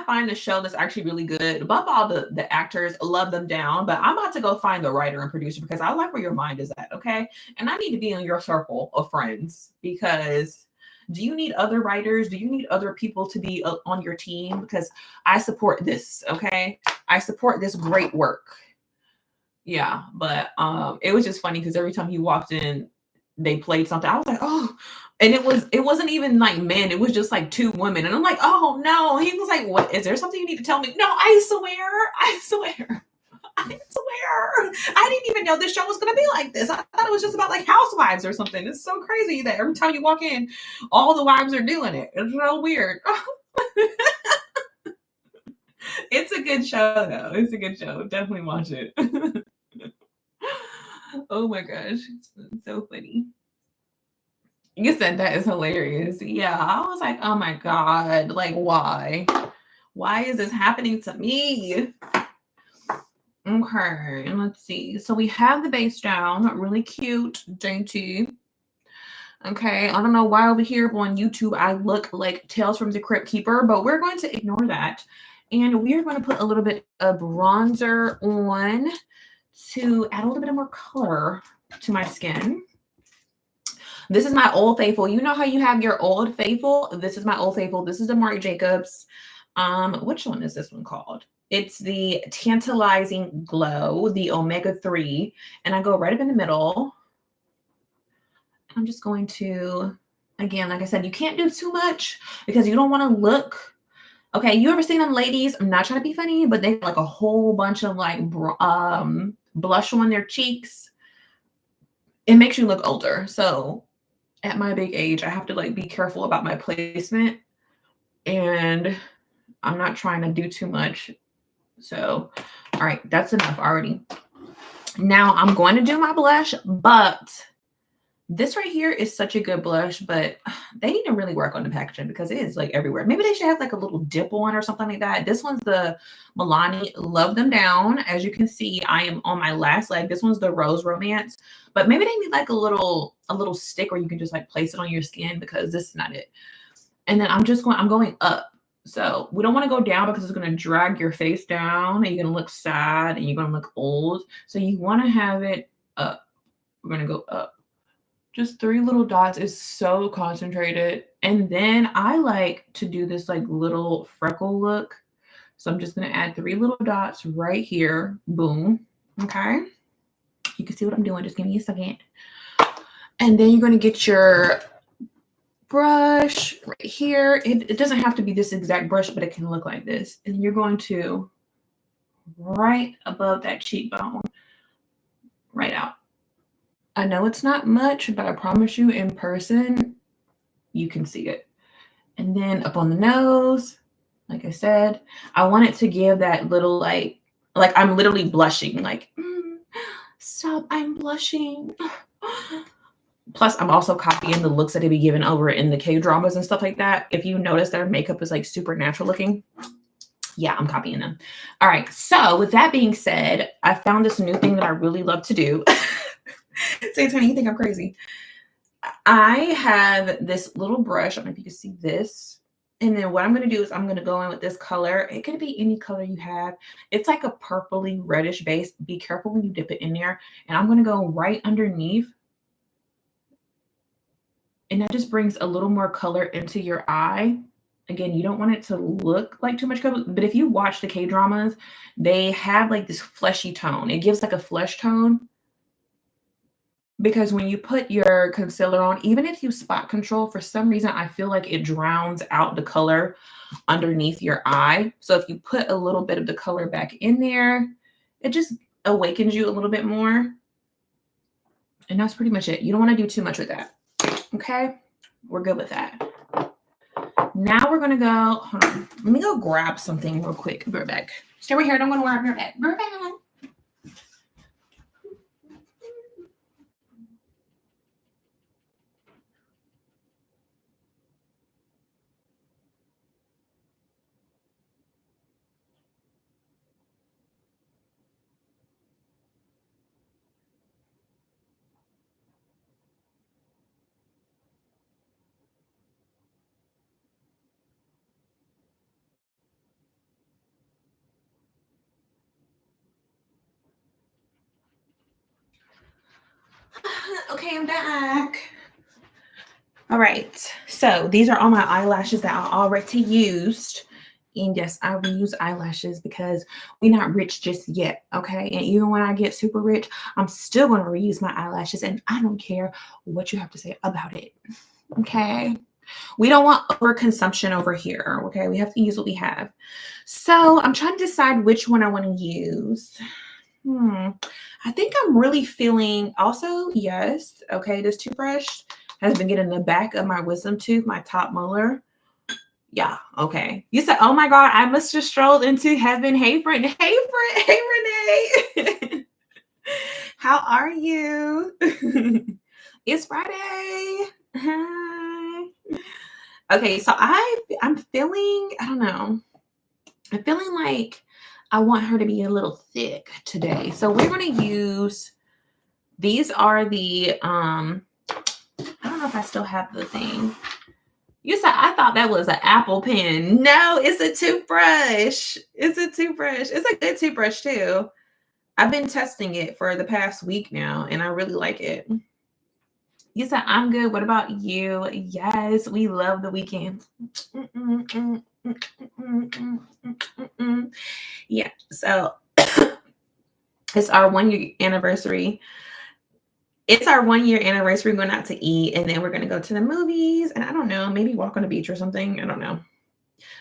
S1: find a show that's actually really good. Above all, the actors, love them down, but I'm about to go find the writer and producer because I like where your mind is at. Okay, and I need to be in your circle of friends because. Do you need other writers? Do you need other people to be on your team? Because I support this, okay? I support this great work. Yeah, but it was just funny because every time he walked in, they played something. I was like, oh, and it wasn't even like men. It was just like two women, and I'm like, oh no. He was like, what? Is there something you need to tell me? No, I swear. I swear. I didn't even know this show was going to be like this. I thought it was just about like housewives or something. It's so crazy that every time you walk in, all the wives are doing it. It's so weird. It's a good show, though. It's a good show. Definitely watch it. Oh my gosh. It's so funny. You said that is hilarious. Yeah. I was like, oh my God. Like, why? Why is this happening to me? Okay, and let's see. So we have the base down, really cute, dainty. Okay, I don't know why over here on YouTube I look like Tales from the Crypt Keeper, but we're going to ignore that. And we're going to put a little bit of bronzer on to add a little bit of more color to my skin. This is my Old Faithful. You know how you have your Old Faithful? This is my Old Faithful. This is the Marc Jacobs. Which one is this one called? It's the Tantalizing Glow, the omega-3, and I go right up in the middle. I'm just going to, again, like I said, you can't do too much because you don't want to look. Okay, you ever seen them ladies? I'm not trying to be funny, but they have like a whole bunch of like blush on their cheeks. It makes you look older. So at my big age, I have to like be careful about my placement, and I'm not trying to do too much. So, all right, that's enough already. Now I'm going to do my blush, but this right here is such a good blush, but they need to really work on the packaging because it is like everywhere. Maybe they should have like a little dip on or something like that. This one's the Milani Love Them Down. As you can see, I am on my last leg. This one's the Rose Romance, but maybe they need like a little stick where you can just like place it on your skin because this is not it. And then I'm going up. So we don't want to go down because it's going to drag your face down and you're going to look sad and you're going to look old. So you want to have it up. We're going to go up. Just 3 little dots is so concentrated. And then I like to do this like little freckle look. So I'm just going to add 3 little dots right here. Boom. Okay. You can see what I'm doing. Just give me a second. And then you're going to get your brush right here. It doesn't have to be this exact brush, but it can look like this. And you're going to right above that cheekbone, right out. I know it's not much, but I promise you in person, you can see it. And then up on the nose, like I said, I want it to give that little like I'm literally blushing, like, stop, I'm blushing. Plus, I'm also copying the looks that they be given over in the K-dramas and stuff like that. If you notice their makeup is like super natural looking, yeah, I'm copying them. All right, so with that being said, I found this new thing that I really love to do. Say, Tony, you think I'm crazy? I have this little brush. I don't know if you can see this. And then what I'm going to do is I'm going to go in with this color. It could be any color you have. It's like a purpley reddish base. Be careful when you dip it in there. And I'm going to go right underneath. And that just brings a little more color into your eye. Again, you don't want it to look like too much color. But if you watch the K-dramas, they have like this fleshy tone. It gives like a flesh tone. Because when you put your concealer on, even if you spot control, for some reason, I feel like it drowns out the color underneath your eye. So if you put a little bit of the color back in there, it just awakens you a little bit more. And that's pretty much it. You don't want to do too much with that. Okay? We're good with that. Now we're going to go, hold on. Let me go grab something real quick. Be right back. Stay right here. Don't go nowhere. Be right back. Be right back. Okay, I'm back. All right, so these are all my eyelashes that I already used. And yes, I reuse eyelashes because we're not rich just yet, okay? And even when I get super rich, I'm still going to reuse my eyelashes, and I don't care what you have to say about it, okay? We don't want overconsumption over here, okay? We have to use what we have. So I'm trying to decide which one I want to use. I think I'm really feeling also, yes, okay, this toothbrush has been getting the back of my wisdom tooth, my top molar. Yeah, okay. You said, oh my God, I must have strolled into heaven. Hey, friend. Hey, friend. Hey, Renee. How are you? It's Friday. Hi. Okay, so I'm feeling, I don't know. I'm feeling like I want her to be a little thick today. So we're going to use, these are the, I don't know if I still have the thing. You said, I thought that was an Apple pen. No, it's a toothbrush. It's a toothbrush. It's a good toothbrush too. I've been testing it for the past week now, and I really like it. You said, I'm good. What about you? Yes, we love the weekend. Yeah, so it's our 1 year anniversary. It's our 1 year anniversary going out to eat, and then we're going to go to the movies, and I don't know, maybe walk on the beach or something. I don't know.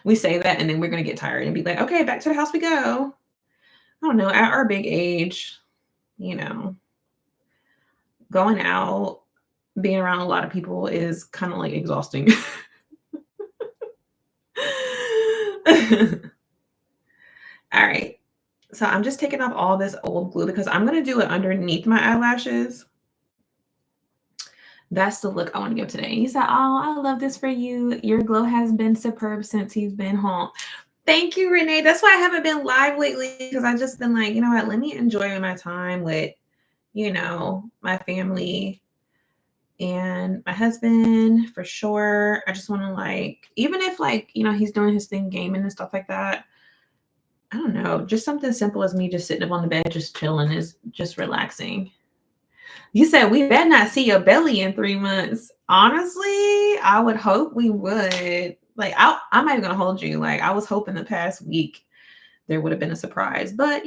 S1: We say that, and then we're going to get tired and be like, okay, back to the house we go. I don't know. At our big age, you know, going out, being around a lot of people is kind of like exhausting. All right. So I'm just taking off all this old glue because I'm going to do it underneath my eyelashes. That's the look I want to give today. He said, oh, I love this for you. Your glow has been superb since you've been home. Thank you, Renee. That's why I haven't been live lately, because I've just been like, you know what, let me enjoy my time with, you know, my family and my husband for sure. I just want to like, even if like, you know, he's doing his thing, gaming and stuff like that. I don't know, just something simple as me just sitting up on the bed, just chilling is just relaxing. You said we better not see your belly in 3 months. Honestly, I would hope we would. Like, I'm not even gonna hold you. Like, I was hoping the past week there would have been a surprise, but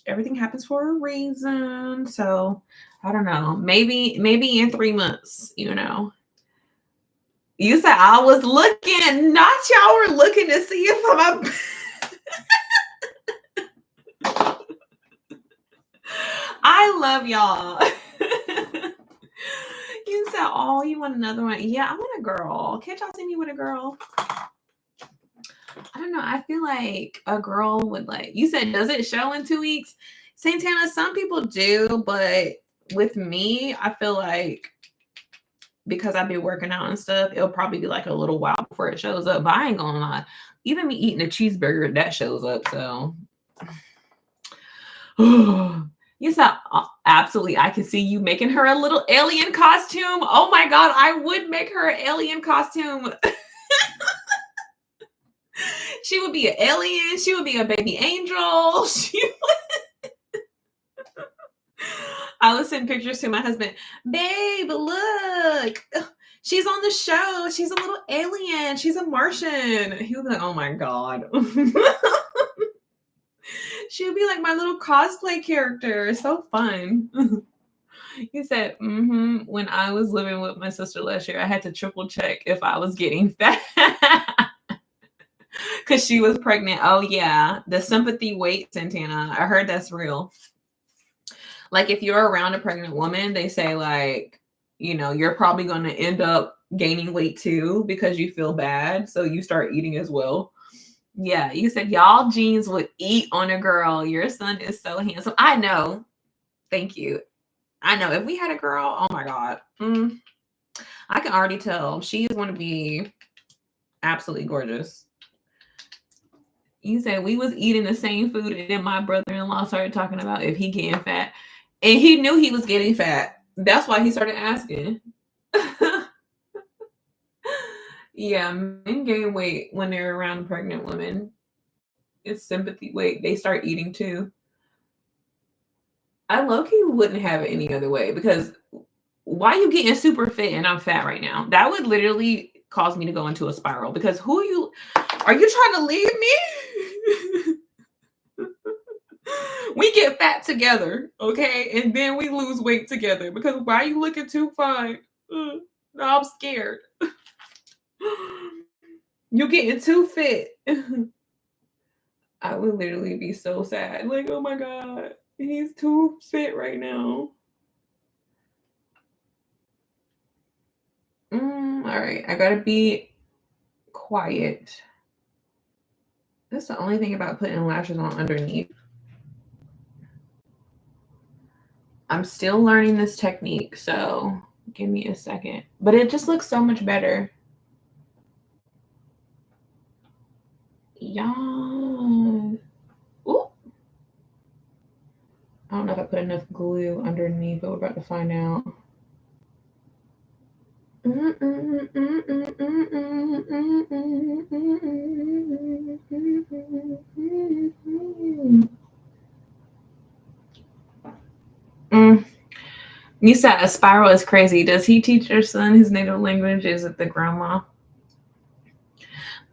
S1: everything happens for a reason. So I don't know. Maybe in 3 months. You said I was looking, not y'all were looking to see if I'm. I love y'all. You said, oh, you want another one? Yeah, I want a girl. Can't y'all see me with a girl? I don't know. I feel like a girl would you said, does it show in 2 weeks? Santana, some people do, but with me, I feel like because I've been working out and stuff, it'll probably be like a little while before it shows up. But I ain't gonna lie. Even me eating a cheeseburger, that shows up. So you said, absolutely. I can see you making her a little alien costume. Oh my God, I would make her an alien costume. She would be an alien. She would be a baby angel. I would send pictures to my husband. Babe, look. She's on the show. She's a little alien. She's a Martian. He would be like, oh my God. She would be like my little cosplay character. It's so fun. He said, when I was living with my sister last year, I had to triple check if I was getting fat. Because she was pregnant. Oh, yeah. The sympathy weight, Santana. I heard that's real. Like, if you're around a pregnant woman, they say, like, you're probably going to end up gaining weight too because you feel bad. So you start eating as well. Yeah, you said y'all jeans would eat on a girl. Your son is so handsome. I know. Thank you. I know. If we had a girl, oh my God. I can already tell. She is going to be absolutely gorgeous. You said we was eating the same food, and then my brother-in-law started talking about if he getting fat. And he knew he was getting fat. That's why he started asking. Yeah, men gain weight when they're around pregnant women. It's sympathy weight. They start eating too. I low-key wouldn't have it any other way because why you getting super fit and I'm fat right now? That would literally cause me to go into a spiral because are you trying to leave me? We get fat together, okay? And then we lose weight together because why are you looking too fine? No, I'm scared. You're getting too fit. I would literally be so sad. Like, oh my God, he's too fit right now. All right, I gotta be quiet. That's the only thing about putting lashes on underneath. I'm still learning this technique, so give me a second. But it just looks so much better. Yeah. Ooh. I don't know if I put enough glue underneath, but we're about to find out. You said a spiral is crazy. Does he teach your son his native language? Is it the grandma?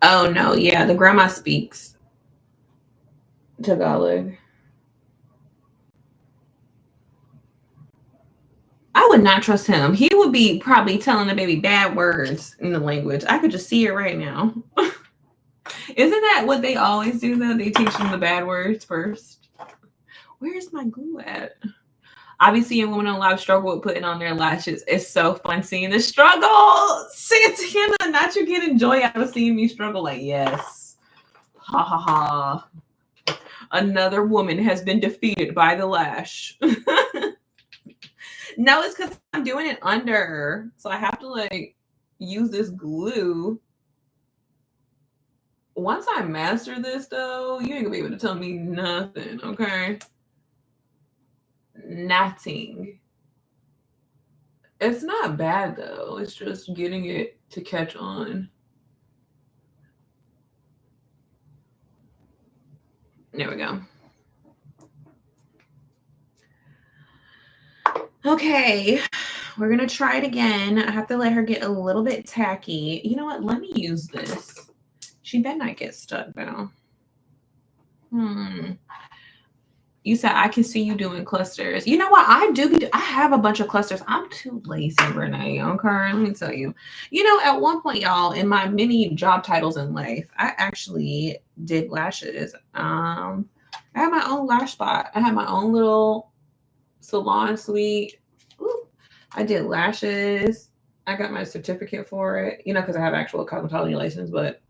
S1: Oh no, yeah, the grandma speaks Tagalog. I would not trust him. He would be probably telling the baby bad words in the language. I could just see it right now. Isn't that what they always do though? They teach them the bad words first. Where's my glue at? Obviously, a woman on live struggle with putting on their lashes. It's so fun seeing the struggle. Santana, not you getting joy out of seeing me struggle. Like, yes. Ha ha ha. Another woman has been defeated by the lash. No, it's because I'm doing it under. So I have to use this glue. Once I master this though, you ain't gonna be able to tell me nothing, okay? Nothing. It's not bad though. It's just getting it to catch on. There we go. Okay, we're going to try it again. I have to let her get a little bit tacky. You know what? Let me use this. She better not get stuck now. You said I can see you doing clusters. You know what? I have a bunch of clusters. I'm too lazy, Renee. Okay, let me tell you. You know, at one point, y'all, in my many job titles in life, I actually did lashes. I had my own lash spot. I had my own little salon suite. Ooh, I did lashes. I got my certificate for it, you know, because I have actual cosmetology license, but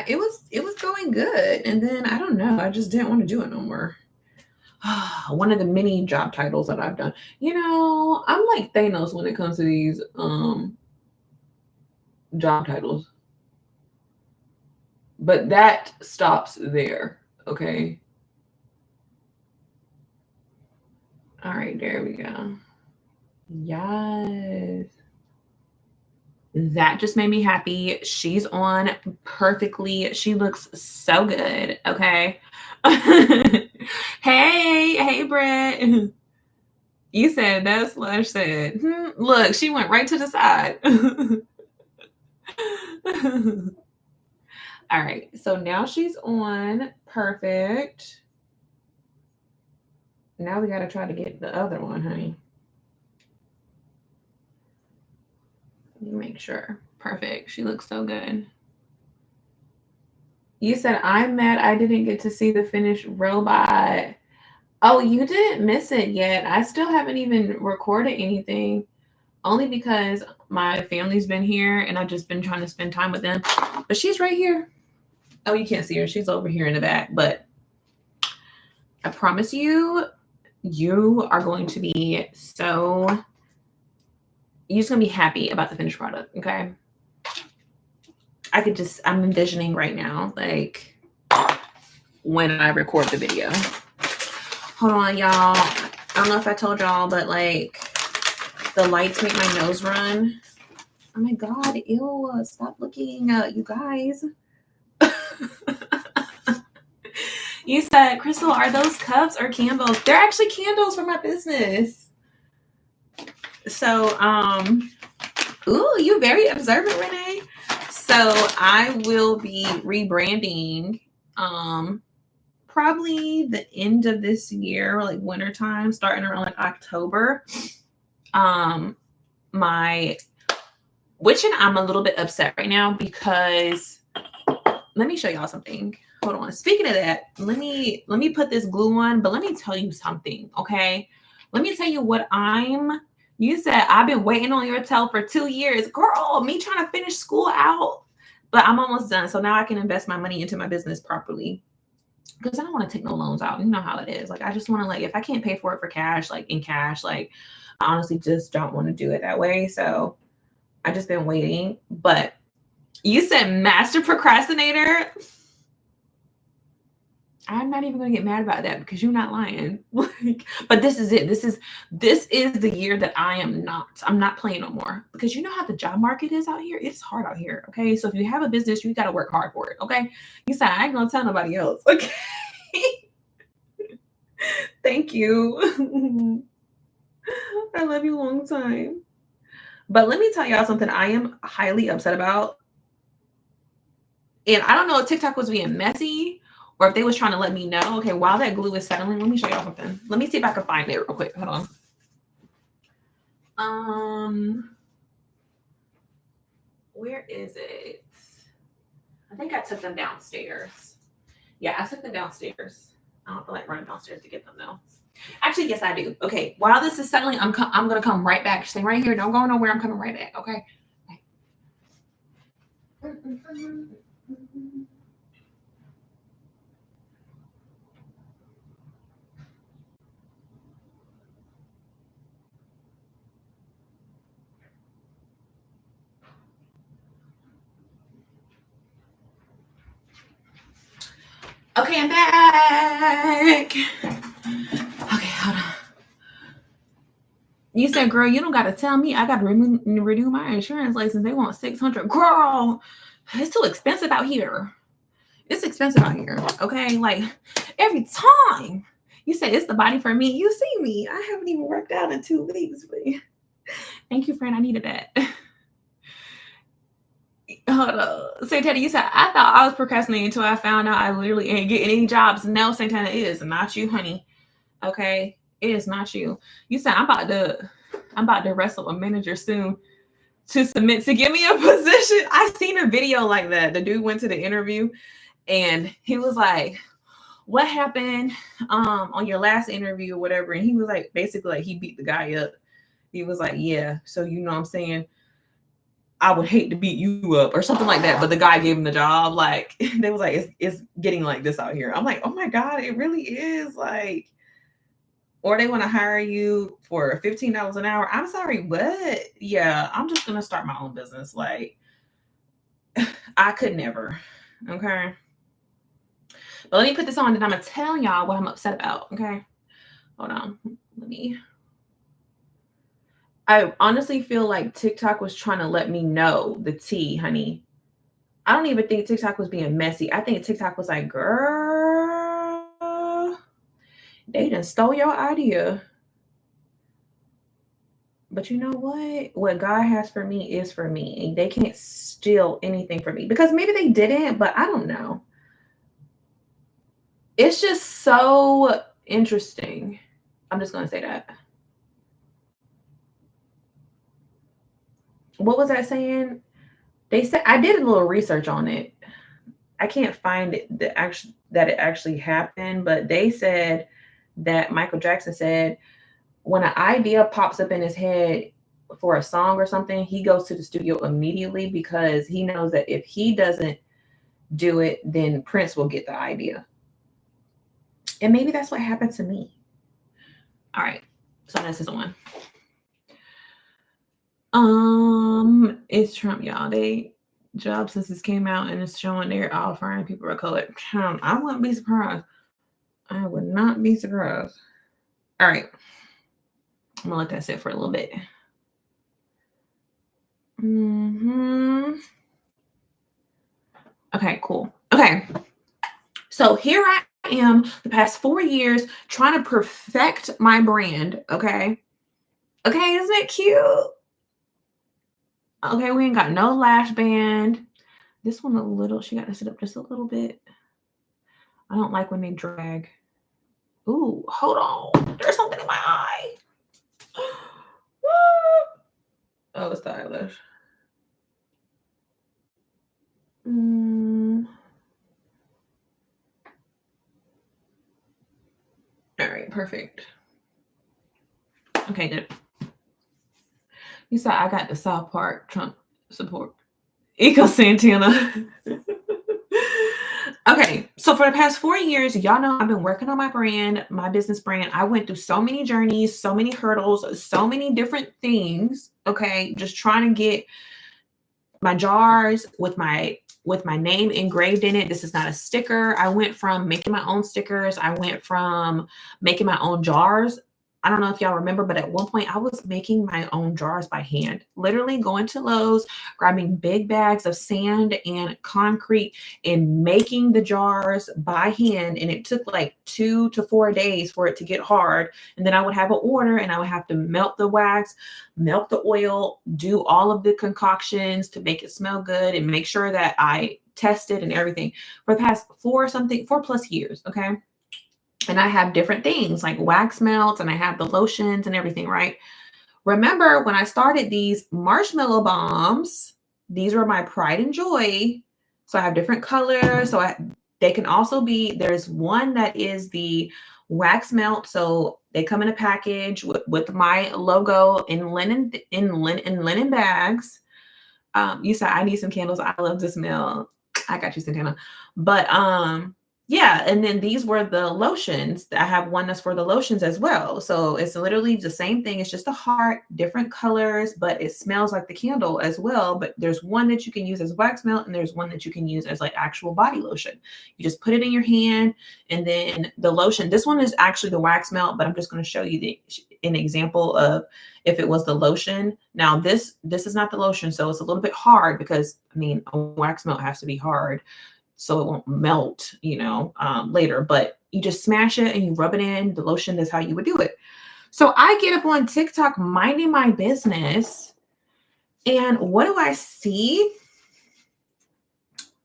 S1: it was going good. And then I don't know, I just didn't want to do it no more. One of the many job titles that I've done. You know, I'm like Thanos when it comes to these job titles. But that stops there. Okay. All right, there we go. Yes. That just made me happy. She's on perfectly. She looks so good. Okay. Hey, Brett. You said that Slush said, look, she went right to the side. All right. So now she's on perfect. Now we got to try to get the other one, honey. Let me make sure. Perfect. She looks so good. You said, I'm mad I didn't get to see the finished robot. Oh, you didn't miss it yet. I still haven't even recorded anything, only because my family's been here and I've just been trying to spend time with them. But she's right here. Oh, you can't see her. She's over here in the back. But I promise you, you are going to be so, you're just going to be happy about the finished product. Okay. I'm envisioning right now, like when I record the video. Hold on, y'all. I don't know if I told y'all, but like the lights make my nose run. Oh my God. Ew. Stop looking, you guys. You said, Crystal, are those cups or candles? They're actually candles for my business. So, ooh, you very observant, Renee. So I will be rebranding probably the end of this year, like wintertime, starting around like October. Which I'm a little bit upset right now because let me show y'all something. Hold on. Speaking of that, let me put this glue on, but let me tell you something, okay? Let me tell you what you said I've been waiting on your tail for 2 years. Girl, me trying to finish school out. But I'm almost done. So now I can invest my money into my business properly. Because I don't want to take no loans out. You know how it is. Like, I just want to, like, if I can't pay for it for cash, like in cash, like, I honestly just don't want to do it that way. So I just been waiting. But you said master procrastinator. I'm not even going to get mad about that because you're not lying. But this is it. This is the year that I'm not playing no more, because you know how the job market is out here. It's hard out here. Okay. So if you have a business, you got to work hard for it. Okay. You said, I ain't going to tell nobody else. Okay. Thank you. I love you long time. But let me tell y'all something I am highly upset about. And I don't know if TikTok was being messy or if they was trying to let me know. Okay, while that glue is settling, let me show y'all something. Let me see if I can find it real quick. Hold on. Where is it? I think I took them downstairs. Yeah, I took them downstairs. I don't feel like running downstairs to get them though. Actually, yes, I do. Okay, while this is settling, I'm gonna come right back. Stay right here. Don't go nowhere. I'm coming right back. Okay. Okay, I'm back. Okay, hold on. You said, girl, you don't got to tell me. I got to renew my insurance license. They want $600. Girl, it's too expensive out here. It's expensive out here. Okay, like every time You said it's the body for me. You see me. I haven't even worked out in 2 weeks. But thank you, friend. I needed that. Hold on. Santana, you said, I thought I was procrastinating until I found out I literally ain't getting any jobs. No, Santana, it is not you, honey. Okay? It is not you. You said, I'm about to wrestle a manager soon to submit to give me a position. I seen a video like that. The dude went to the interview and he was like, what happened on your last interview or whatever? And he was like, basically like he beat the guy up. He was like, yeah, so you know what I'm saying? I would hate to beat you up or something like that. But the guy gave him the job. Like they was like, it's getting like this out here. I'm like, oh my God, it really is like, or they want to hire you for $15 an hour. I'm sorry, what? Yeah, I'm just gonna start my own business. Like, I could never. Okay. But let me put this on and I'm gonna tell y'all what I'm upset about. Okay. Hold on. I honestly feel like TikTok was trying to let me know the tea, honey. I don't even think TikTok was being messy. I think TikTok was like, girl, they done stole your idea. But you know what? What God has for me is for me. And they can't steal anything from me. Because maybe they didn't, but I don't know. It's just so interesting. I'm just going to say that. What was I saying? They said I did a little research on it. I can't find it that it actually happened, but they said that Michael Jackson said when an idea pops up in his head for a song or something, he goes to the studio immediately because he knows that if he doesn't do it, then Prince will get the idea. And maybe that's what happened to me. All right. So this is one. It's Trump, y'all. They job census came out and it's showing they're all firing people of color. I wouldn't be surprised. I would not be surprised. All right. I'm gonna let that sit for a little bit. Okay, cool. Okay. So here I am the past 4 years trying to perfect my brand. Okay. Okay, isn't it cute? Okay, we ain't got no lash band. This one a little, she got to sit up just a little bit. I don't like when they drag. Ooh, hold on. There's something in my eye. Oh, it's the eyelash. All right, perfect. Okay, good. You saw I got the South Park Trump support. Eco Santana. Okay, so for the past 4 years, y'all know I've been working on my brand, my business brand. I went through so many journeys, so many hurdles, so many different things. Okay, just trying to get my jars with my name engraved in it. This is not a sticker. I went from making my own stickers. I went from making my own jars. I don't know if y'all remember, but at one point I was making my own jars by hand, literally going to Lowe's, grabbing big bags of sand and concrete and making the jars by hand. And it took like 2 to 4 days for it to get hard. And then I would have an order and I would have to melt the wax, melt the oil, do all of the concoctions to make it smell good and make sure that I tested and everything for the past 4+ years. Okay. And I have different things like wax melts and I have the lotions and everything, right? Remember when I started these marshmallow bombs, these were my pride and joy. So I have different colors. So they can also be, there's one that is the wax melt. So they come in a package with my logo in linen bags. You said I need some candles. I love to smell. I got you, Santana. But yeah, and then these were the lotions. I have one that's for the lotions as well. So it's literally the same thing. It's just a heart, different colors, but it smells like the candle as well. But there's one that you can use as wax melt, and there's one that you can use as like actual body lotion. You just put it in your hand, and then the lotion. This one is actually the wax melt, but I'm just going to show you an example of if it was the lotion. Now this is not the lotion, so it's a little bit hard because I mean a wax melt has to be hard so it won't melt, later. But You just smash it and you rub it in. The lotion is how you would do it. So I get up on TikTok minding my business. And what do I see?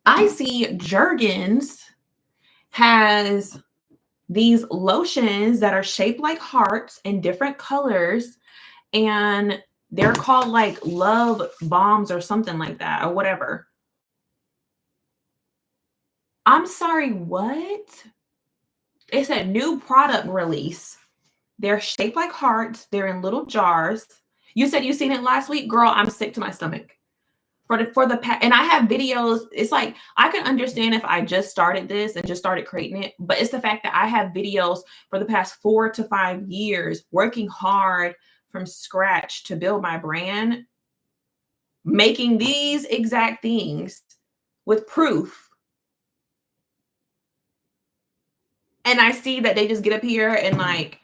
S1: I see Jergens has these lotions that are shaped like hearts in different colors. And they're called like love bombs or something like that or whatever. I'm sorry, what? It's a new product release. They're shaped like hearts. They're in little jars. You said you seen it last week, girl. I'm sick to my stomach. And I have videos. It's like I can understand if I just started this and just started creating it, but it's the fact that I have videos for the past 4 to 5 years working hard from scratch to build my brand, making these exact things with proof. And I see that they just get up here and like,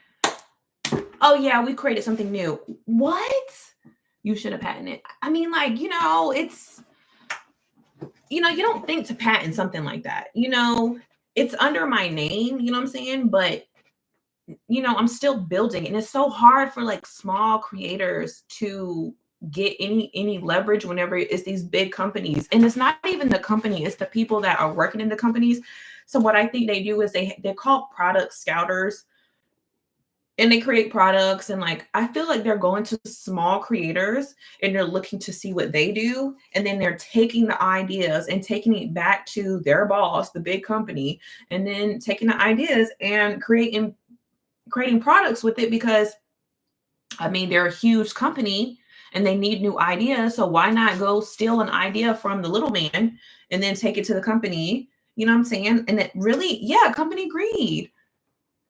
S1: oh yeah, we created something new. What? You should have patented it. I mean, like, it's, you don't think to patent something like that. It's under my name, you know what I'm saying? But, I'm still building. And it's so hard for like small creators to get any leverage whenever it's these big companies. And it's not even the company, it's the people that are working in the companies. So what I think they do is they're called product scouters. And they create products, and like I feel like they're going to small creators and they're looking to see what they do, and then they're taking the ideas and taking it back to their boss, the big company, and then taking the ideas and creating products with it, because I mean they're a huge company and they need new ideas. So why not go steal an idea from the little man and then take it to the company? You know what I'm saying? And it really, yeah, company greed.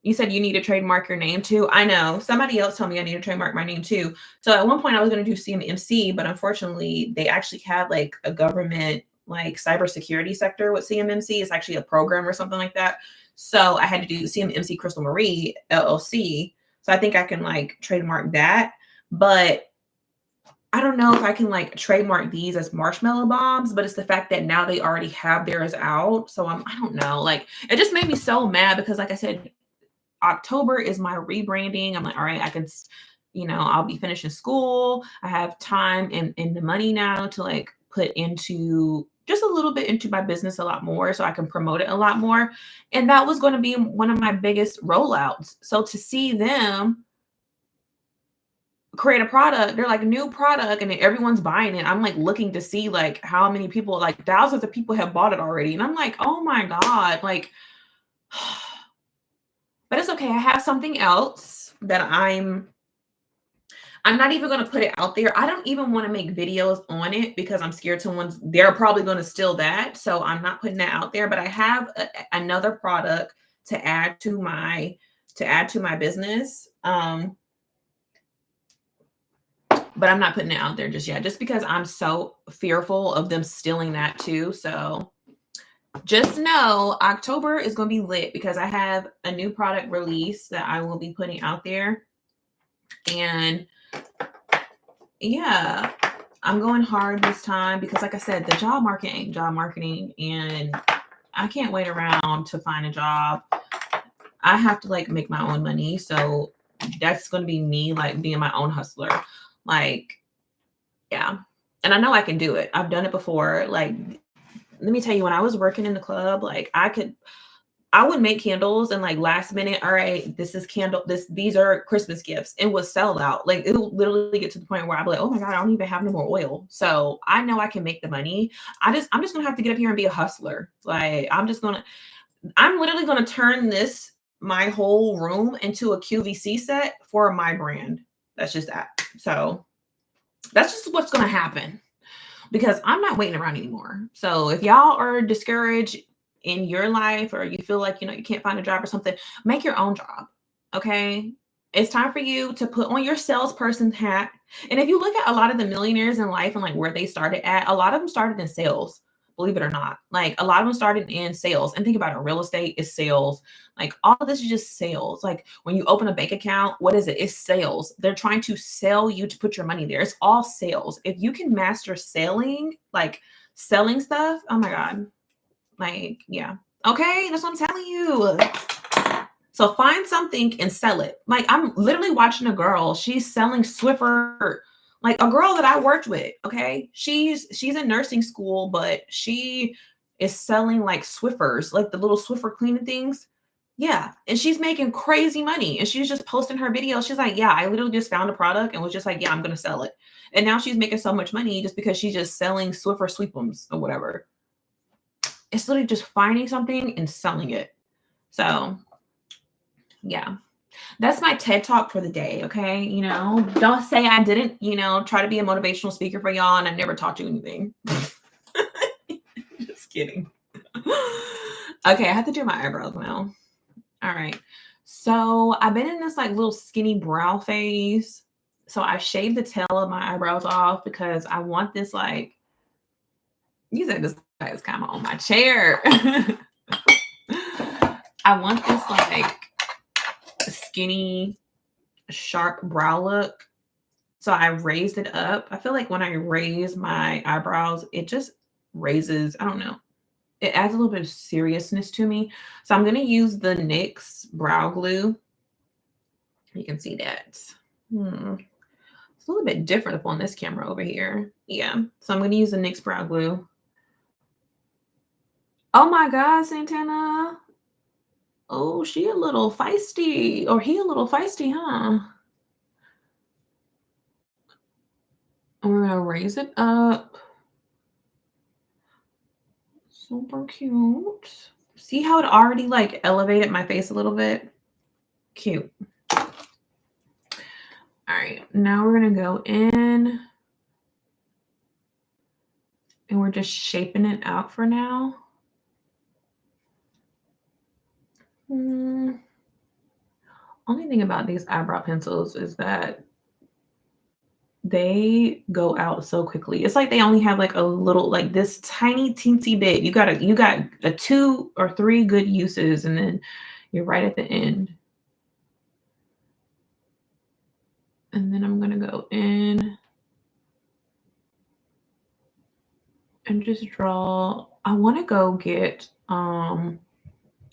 S1: You said you need to trademark your name too. I know. Somebody else told me I need to trademark my name too. So at one point I was going to do CMMC, but unfortunately they actually had like a government like cybersecurity sector with CMMC. It's actually a program or something like that. So I had to do CMMC Crystal Marie LLC. So I think I can like trademark that, but I don't know if I can like trademark these as marshmallow bombs, but it's the fact that now they already have theirs out. So I don't know. Like it just made me so mad because like I said, October is my rebranding. I'm like, all right, I can, I'll be finishing school. I have time and the money now to like put into just a little bit into my business a lot more so I can promote it a lot more. And that was going to be one of my biggest rollouts. So to see them create a product, they're like new product and everyone's buying it. I'm like looking to see like how many people, like thousands of people have bought it already. And I'm like, oh my God, like, but it's okay. I have something else that I'm not even going to put it out there. I don't even want to make videos on it because I'm scared they're probably going to steal that. So I'm not putting that out there, but I have another product to add to my business. But I'm not putting it out there just yet, just because I'm so fearful of them stealing that too. So just know October is going to be lit because I have a new product release that I will be putting out there. And yeah, I'm going hard this time because like I said, the job market ain't job marketing and I can't wait around to find a job. I have to like make my own money. So that's going to be me like being my own hustler. Like, yeah. And I know I can do it. I've done it before. Like, let me tell you, when I was working in the club, like I would make candles and like last minute, all right, these are Christmas gifts, and would sell out. Like it will literally get to the point where I'd be like, oh my God, I don't even have no more oil. So I know I can make the money. I'm just gonna have to get up here and be a hustler. Like I'm literally gonna turn my whole room into a QVC set for my brand. That's just that. So that's just what's gonna happen. Because I'm not waiting around anymore. So if y'all are discouraged in your life or you feel like, you can't find a job or something, make your own job. Okay. It's time for you to put on your salesperson hat. And if you look at a lot of the millionaires in life and like where they started at, a lot of them started in sales, believe it or not. Like a lot of them started in sales. And think about it, real estate is sales. Like all of this is just sales. Like when you open a bank account, what is it? It's sales. They're trying to sell you to put your money there. It's all sales. If you can master selling, like selling stuff, oh my God. Like, yeah. Okay. That's what I'm telling you. So find something and sell it. Like I'm literally watching a girl. She's selling Swiffer, like a girl that I worked with. Okay, she's in nursing school, but she is selling like Swiffers, like the little Swiffer cleaning things. Yeah, and she's making crazy money. And she's just posting her videos. She's like, "Yeah, I literally just found a product and was just like, yeah, I'm gonna sell it." And now she's making so much money just because she's just selling Swiffer Sweepums or whatever. It's literally just finding something and selling it. So yeah. That's my TED talk for the day. Okay. Don't say I didn't, try to be a motivational speaker for y'all and I never taught you anything. Just kidding. Okay. I have to do my eyebrows now. All right. So I've been in this like little skinny brow phase. So I shaved the tail of my eyebrows off because I want this like, you said this guy is kind of on my chair. I want this like skinny, sharp brow look. So I raised it up. I feel like when I raise my eyebrows, it just raises, I don't know. It adds a little bit of seriousness to me. So I'm going to use the NYX brow glue. You can see that. It's a little bit different up on this camera over here. Yeah. So I'm going to use the NYX brow glue. Oh my God, Santana. Oh, she a little feisty. Or he a little feisty, huh? And we're going to raise it up. Super cute. See how it already like elevated my face a little bit? Cute. All right, now we're gonna go in and we're just shaping it out for now. Only thing about these eyebrow pencils is that they go out so quickly. It's like they only have like a little, like this tiny teensy bit. You got a 2 or 3 good uses and then you're right at the end. And then I'm gonna go in and just draw. I want to go get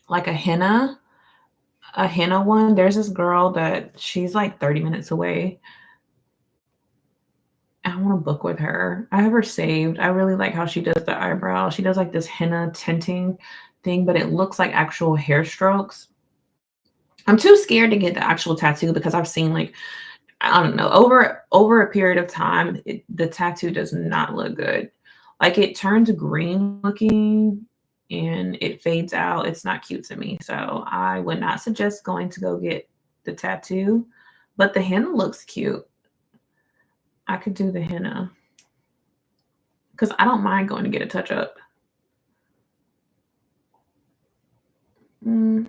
S1: like a henna one. There's this girl that she's like 30 minutes away. I want to book with her. I have her saved. I really like how she does the eyebrow. She does like this henna tinting thing, but it looks like actual hair strokes. I'm too scared to get the actual tattoo because I've seen like, I don't know, over a period of time, the tattoo does not look good. Like it turns green looking and it fades out. It's not cute to me. So I would not suggest going to go get the tattoo, but the henna looks cute. I could do the henna because I don't mind going to get a touch up. And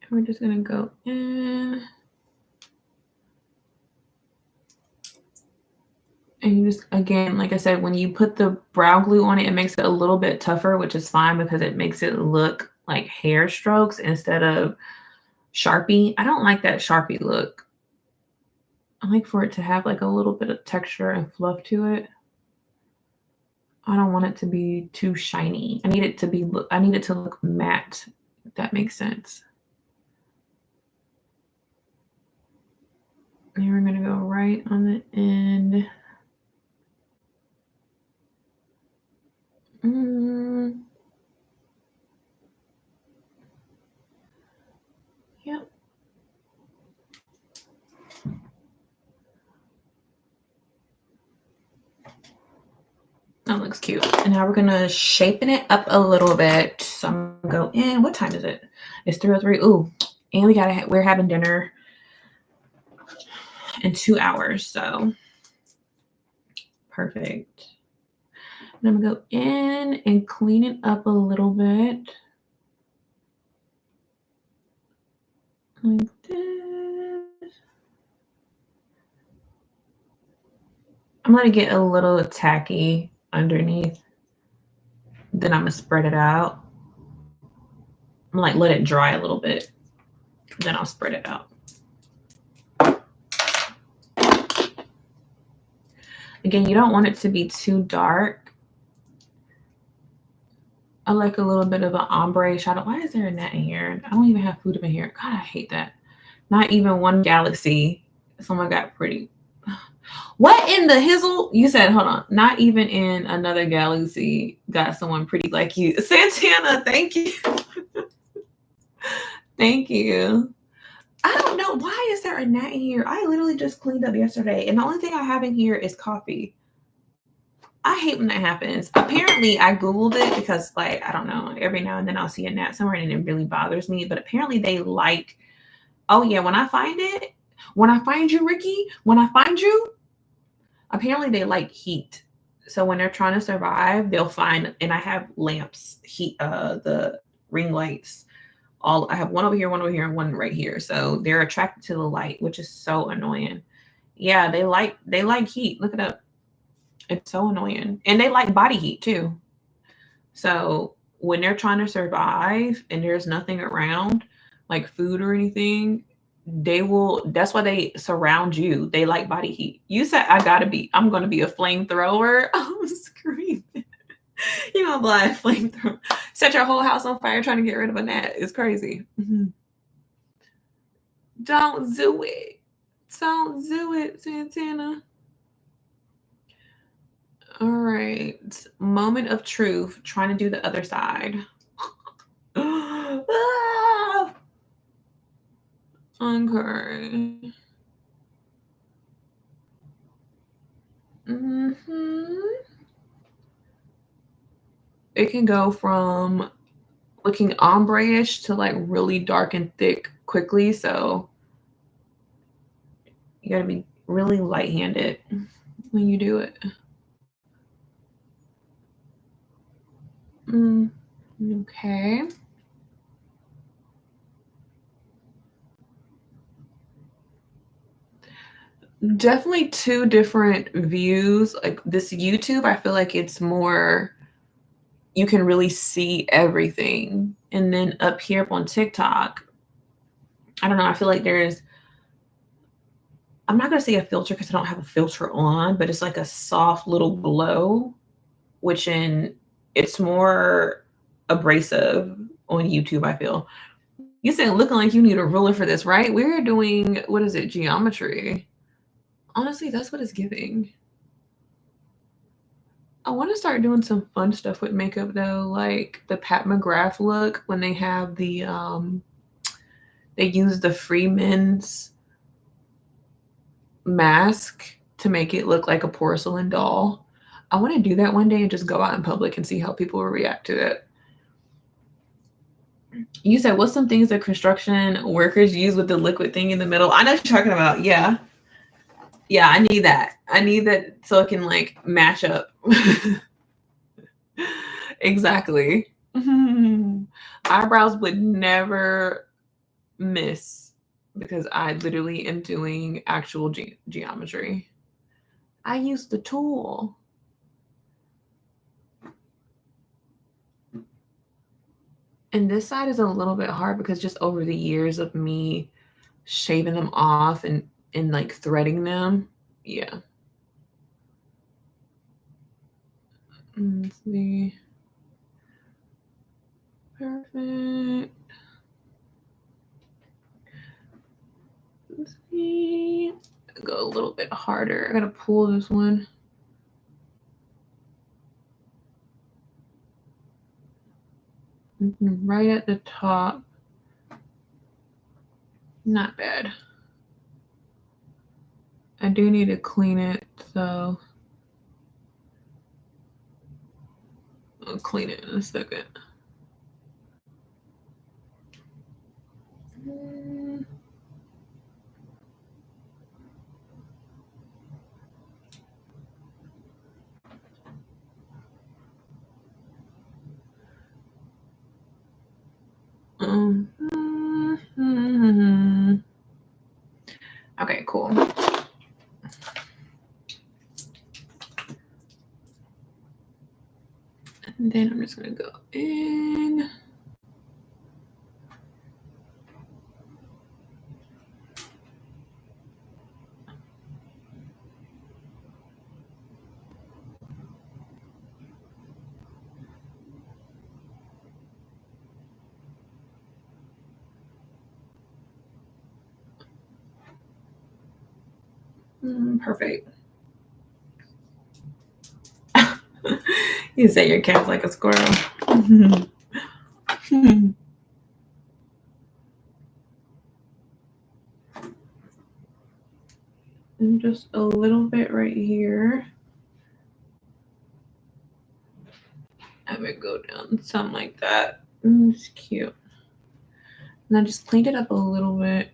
S1: we're just going to go in. And you just, again, like I said, when you put the brow glue on it, it makes it a little bit tougher, which is fine because it makes it look like hair strokes instead of Sharpie. I don't like that Sharpie look. I like for it to have like a little bit of texture and fluff to it. I don't want it to be too shiny. I need it to look matte, if that makes sense. And we're going to go right on the end. Yep. That looks cute. And now we're going to shapen it up a little bit. So I'm going to go in. What time is it? It's 3:03. Ooh, and we're having dinner in 2 hours. So perfect. And I'm going to go in and clean it up a little bit. Like this. I'm going to get a little tacky underneath. Then I'm going to spread it out. I'm like, let it dry a little bit. Then I'll spread it out. Again, you don't want it to be too dark. I like a little bit of an ombre shadow. Why is there a gnat in here? I don't even have food up in here. God, I hate that. Not even one galaxy. Someone got pretty. What in the hizzle? You said, hold on. Not even in another galaxy got someone pretty like you. Santana, thank you. Thank you. I don't know. Why is there a gnat in here? I literally just cleaned up yesterday, and the only thing I have in here is coffee. I hate when that happens. Apparently, I Googled it because, like, I don't know, every now and then I'll see a gnat somewhere and it really bothers me. But apparently, they like, oh, yeah, when I find you, Ricky, when I find you, apparently they like heat. So when they're trying to survive, they'll find, and I have lamps, the ring lights. I have one over here, and one right here. So they're attracted to the light, which is so annoying. Yeah, they like heat. Look it up. It's so annoying. And they like body heat too. So when they're trying to survive and there's nothing around, like food or anything, that's why they surround you. They like body heat. You said I'm gonna be a flamethrower. I'm screaming. You know, blind flamethrower. Set your whole house on fire trying to get rid of a gnat. It's crazy. Mm-hmm. Don't do it. Don't do it, Santana. All right. Moment of truth. Trying to do the other side. Ah! Okay. It can go from looking ombre-ish to like really dark and thick quickly. So you gotta be really light-handed when you do it. Okay. Definitely two different views. Like this YouTube, I feel like it's more, you can really see everything. And then up here on TikTok, I don't know, I feel like I'm not gonna say a filter because I don't have a filter on, but it's like a soft little glow, it's more abrasive on YouTube, I feel. You said looking like you need a ruler for this, right? We're doing, what is it, geometry. Honestly, that's what it's giving. I want to start doing some fun stuff with makeup though, like the Pat McGrath look when they have they use the Freeman's mask to make it look like a porcelain doll. I want to do that one day and just go out in public and see how people will react to it. You said, what's some things that construction workers use with the liquid thing in the middle? I know what you're talking about. Yeah. Yeah, I need that. I need that so it can like match up. Exactly. Eyebrows would never miss because I literally am doing actual geometry. I use the tool. And this side is a little bit hard because just over the years of me shaving them off and like threading them. Yeah. Let's see. Perfect. Let's see. Go a little bit harder. I gotta pull this one. Right at the top. Not bad. I do need to clean it, so I'll clean it in a second. Okay, cool. And then I'm just gonna go in. Perfect. You say your cat's like a squirrel. And just a little bit right here. Have it go down, something like that. It's cute. And I just cleaned it up a little bit.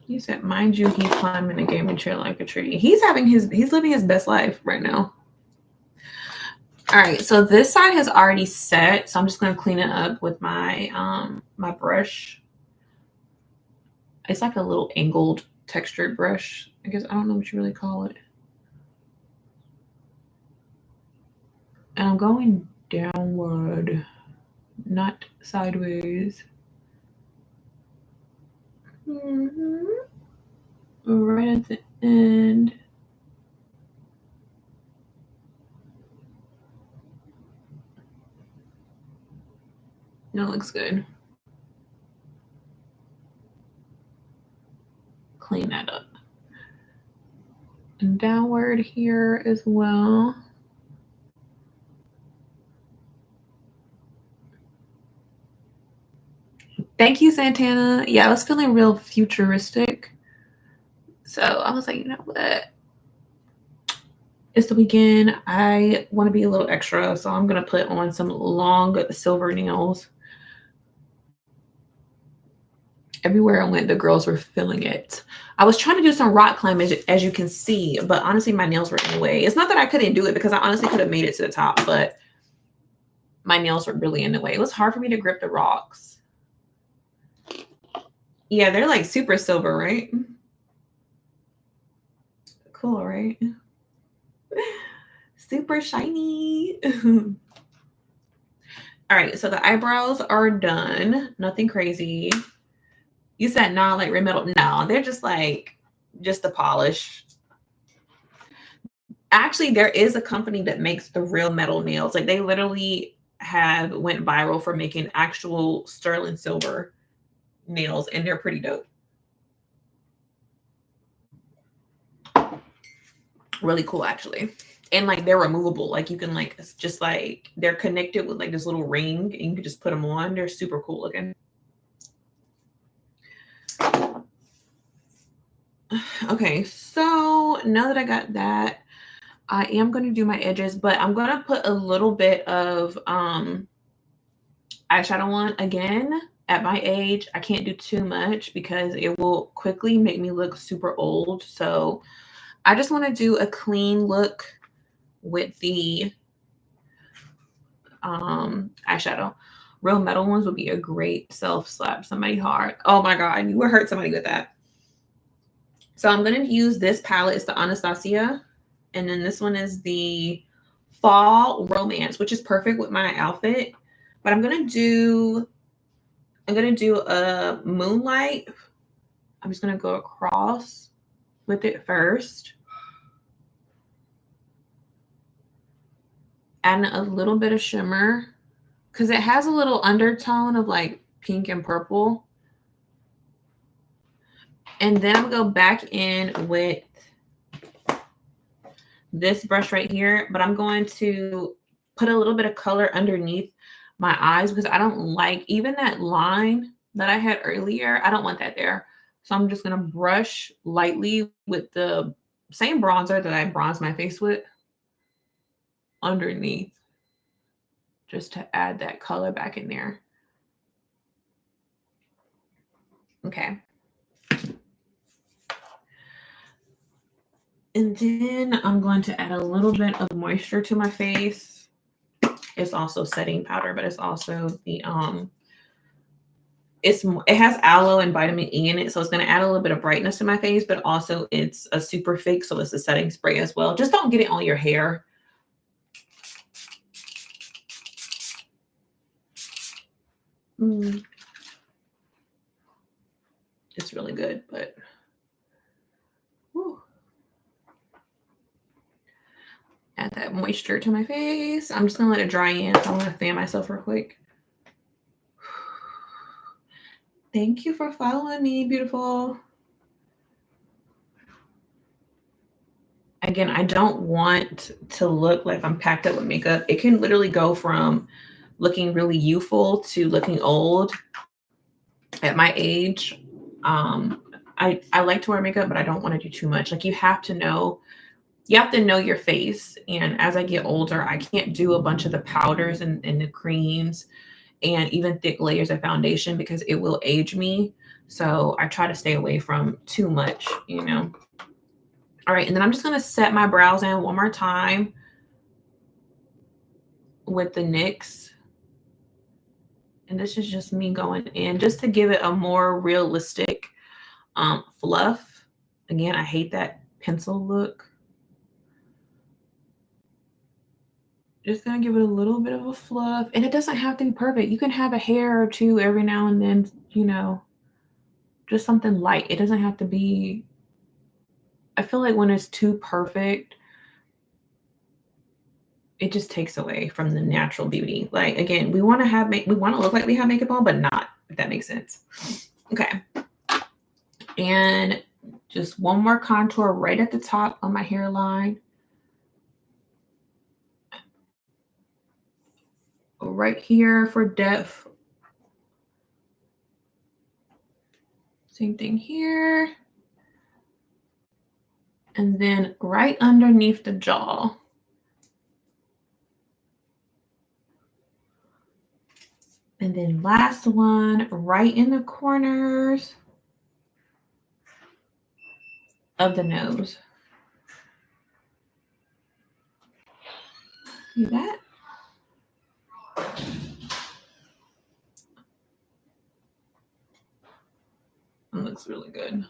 S1: He said, mind you, he's climbing a gaming chair like a tree. He's living his best life right now. All right, so this side has already set, so I'm just gonna clean it up with my my brush. It's like a little angled textured brush. I guess I don't know what you really call it. And I'm going downward, not sideways. Right at the end. No, it looks good. Clean that up. And downward here as well. Thank you, Santana. Yeah, I was feeling real futuristic. So I was like, you know what? It's the weekend. I want to be a little extra. So I'm going to put on some long silver nails. Everywhere I went, the girls were feeling it. I was trying to do some rock climbing, as you can see, but honestly, my nails were in the way. It's not that I couldn't do it because I honestly could have made it to the top, but my nails were really in the way. It was hard for me to grip the rocks. Yeah, they're like super silver, right? Cool, right? Super shiny. All right, so the eyebrows are done. Nothing crazy. You said nah, like red metal. No, they're just like the polish. Actually, there is a company that makes the real metal nails. Like they literally went viral for making actual sterling silver nails, and they're pretty dope. Really cool, actually. And like they're removable. Like you can like it's just like they're connected with like this little ring, and you can just put them on. They're super cool looking. Okay, so now that I got that, I am going to do my edges, but I'm going to put a little bit of eyeshadow on again. At my age, I can't do too much because it will quickly make me look super old. So I just want to do a clean look with the eyeshadow. Real metal ones would be a great self-slap somebody hard. Oh my God, you would hurt somebody with that. So I'm going to use this palette. It's the Anastasia. And then this one is the Fall Romance, which is perfect with my outfit. But I'm going to do a Moonlight. I'm just going to go across with it first. Add a little bit of shimmer because it has a little undertone of like pink and purple. And then I'm going to go back in with this brush right here, but I'm going to put a little bit of color underneath my eyes because I don't like even that line that I had earlier. I don't want that there. So I'm just going to brush lightly with the same bronzer that I bronzed my face with underneath just to add that color back in there. Okay. And then I'm going to add a little bit of moisture to my face. It's also setting powder, but it's also the it has aloe and vitamin E in it, so it's going to add a little bit of brightness to my face, but also it's a super fake, so it's a setting spray as well. Just don't get it on your hair. It's really good, but whew. Add that that moisture to my face. I'm just gonna let it dry in. So I'm gonna fan myself real quick. Thank you for following me, beautiful. Again, I don't want to look like I'm packed up with makeup. It can literally go from looking really youthful to looking old at my age. I like to wear makeup, but I don't want to do too much. Like you have to know your face. And as I get older, I can't do a bunch of the powders and the creams and even thick layers of foundation because it will age me. So I try to stay away from too much, you know. All right, and then I'm just gonna set my brows in one more time with the NYX. And this is just me going in just to give it a more realistic fluff. Again, I hate that pencil look. Just gonna give it a little bit of a fluff. And it doesn't have to be perfect. You can have a hair or two every now and then, you know, just something light. It doesn't have to be, I feel like when it's too perfect, it just takes away from the natural beauty. Like again, we want to look like we have makeup on, but not, if that makes sense. Okay. And just one more contour right at the top on my hairline. Right here for depth. Same thing here. And then right underneath the jaw. And then last one, right in the corners of the nose. See that? That looks really good.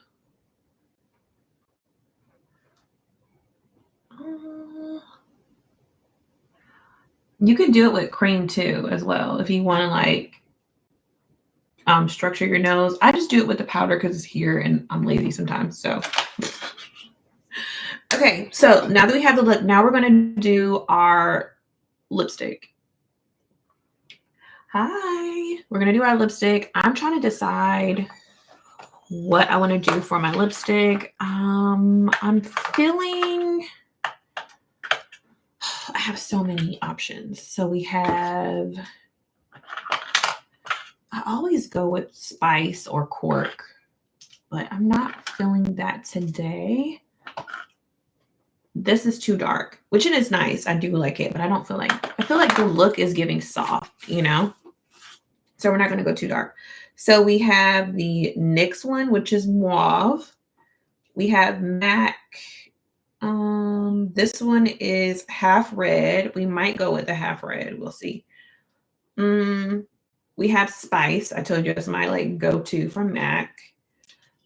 S1: You can do it with cream too, as well, if you want to like structure your nose. I just do it with the powder because it's here and I'm lazy sometimes. So, okay. So now that we have the look, now we're going to do our lipstick. Hi. We're going to do our lipstick. I'm trying to decide what I want to do for my lipstick. I'm feeling, I have so many options. So we have, I always go with Spice or Cork, but I'm not feeling that today. This is too dark, which it is nice. I do like it, but I feel like the look is giving soft, you know? So we're not going to go too dark. So we have the NYX one, which is mauve. We have MAC. This one is half red. We might go with the half red. We'll see. We have Spice. I told you it's my like go-to from MAC.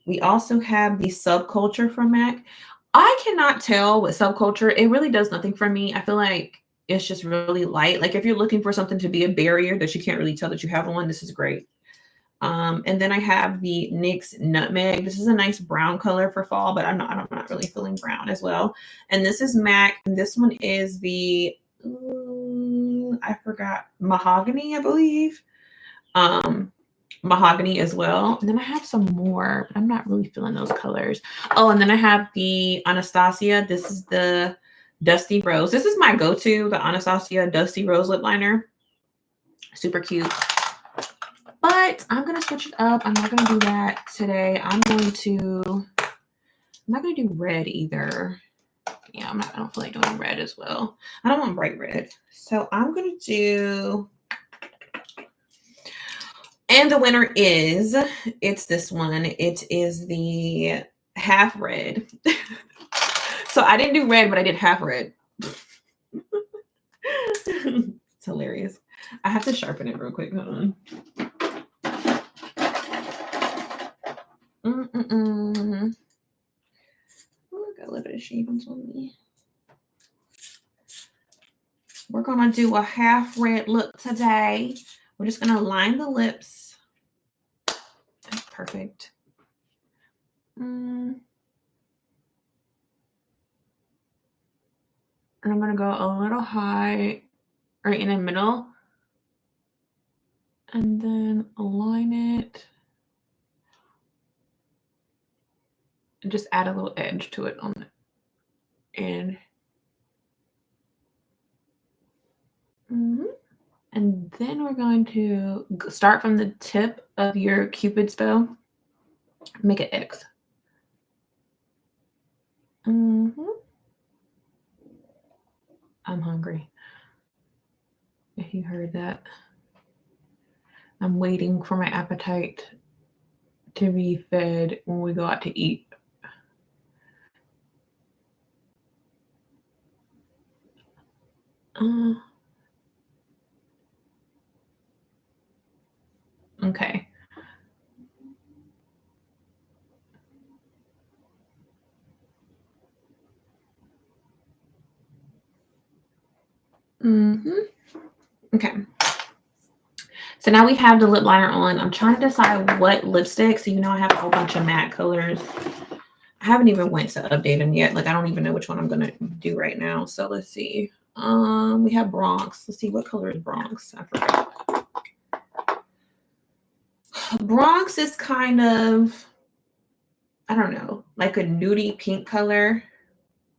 S1: We also have the Subculture from MAC. I cannot tell with Subculture. It really does nothing for me. I feel like it's just really light. Like if you're looking for something to be a barrier that you can't really tell that you have one, this is great. And then I have the NYX Nutmeg. This is a nice brown color for fall, but I'm not really feeling brown as well. And this is MAC. And this one is the, I forgot, Mahogany, I believe. Mahogany as well. And then I have some more, but I'm not really feeling those colors. Oh, and then I have the Anastasia. This is the Dusty Rose. This is my go-to, the Anastasia Dusty Rose lip liner. Super cute. But I'm going to switch it up. I'm not going to do that today. I'm not going to do red either. Yeah, I don't feel like doing red as well. I don't want bright red. So I'm going to do, and the winner is, it's this one. It is the half red. So I didn't do red, but I did half red. It's hilarious. I have to sharpen it real quick. Hold on. Oh, got a little bit of shavings on me. We're going to do a half red look today. We're just going to line the lips. That's perfect. And I'm going to go a little high right in the middle. And then align it. And just add a little edge to it on the end. And then we're going to start from the tip of your Cupid's bow. Make an X. I'm hungry. If you heard that. I'm waiting for my appetite to be fed when we go out to eat. Okay. Okay. So now we have the lip liner on. I'm trying to decide what lipstick. So, I have a whole bunch of matte colors. I haven't even went to update them yet. Like, I don't even know which one I'm going to do right now. So let's see. We have Bronx. Let's see. What color is Bronx? I forgot. Bronx is kind of, I don't know, like a nudie pink color.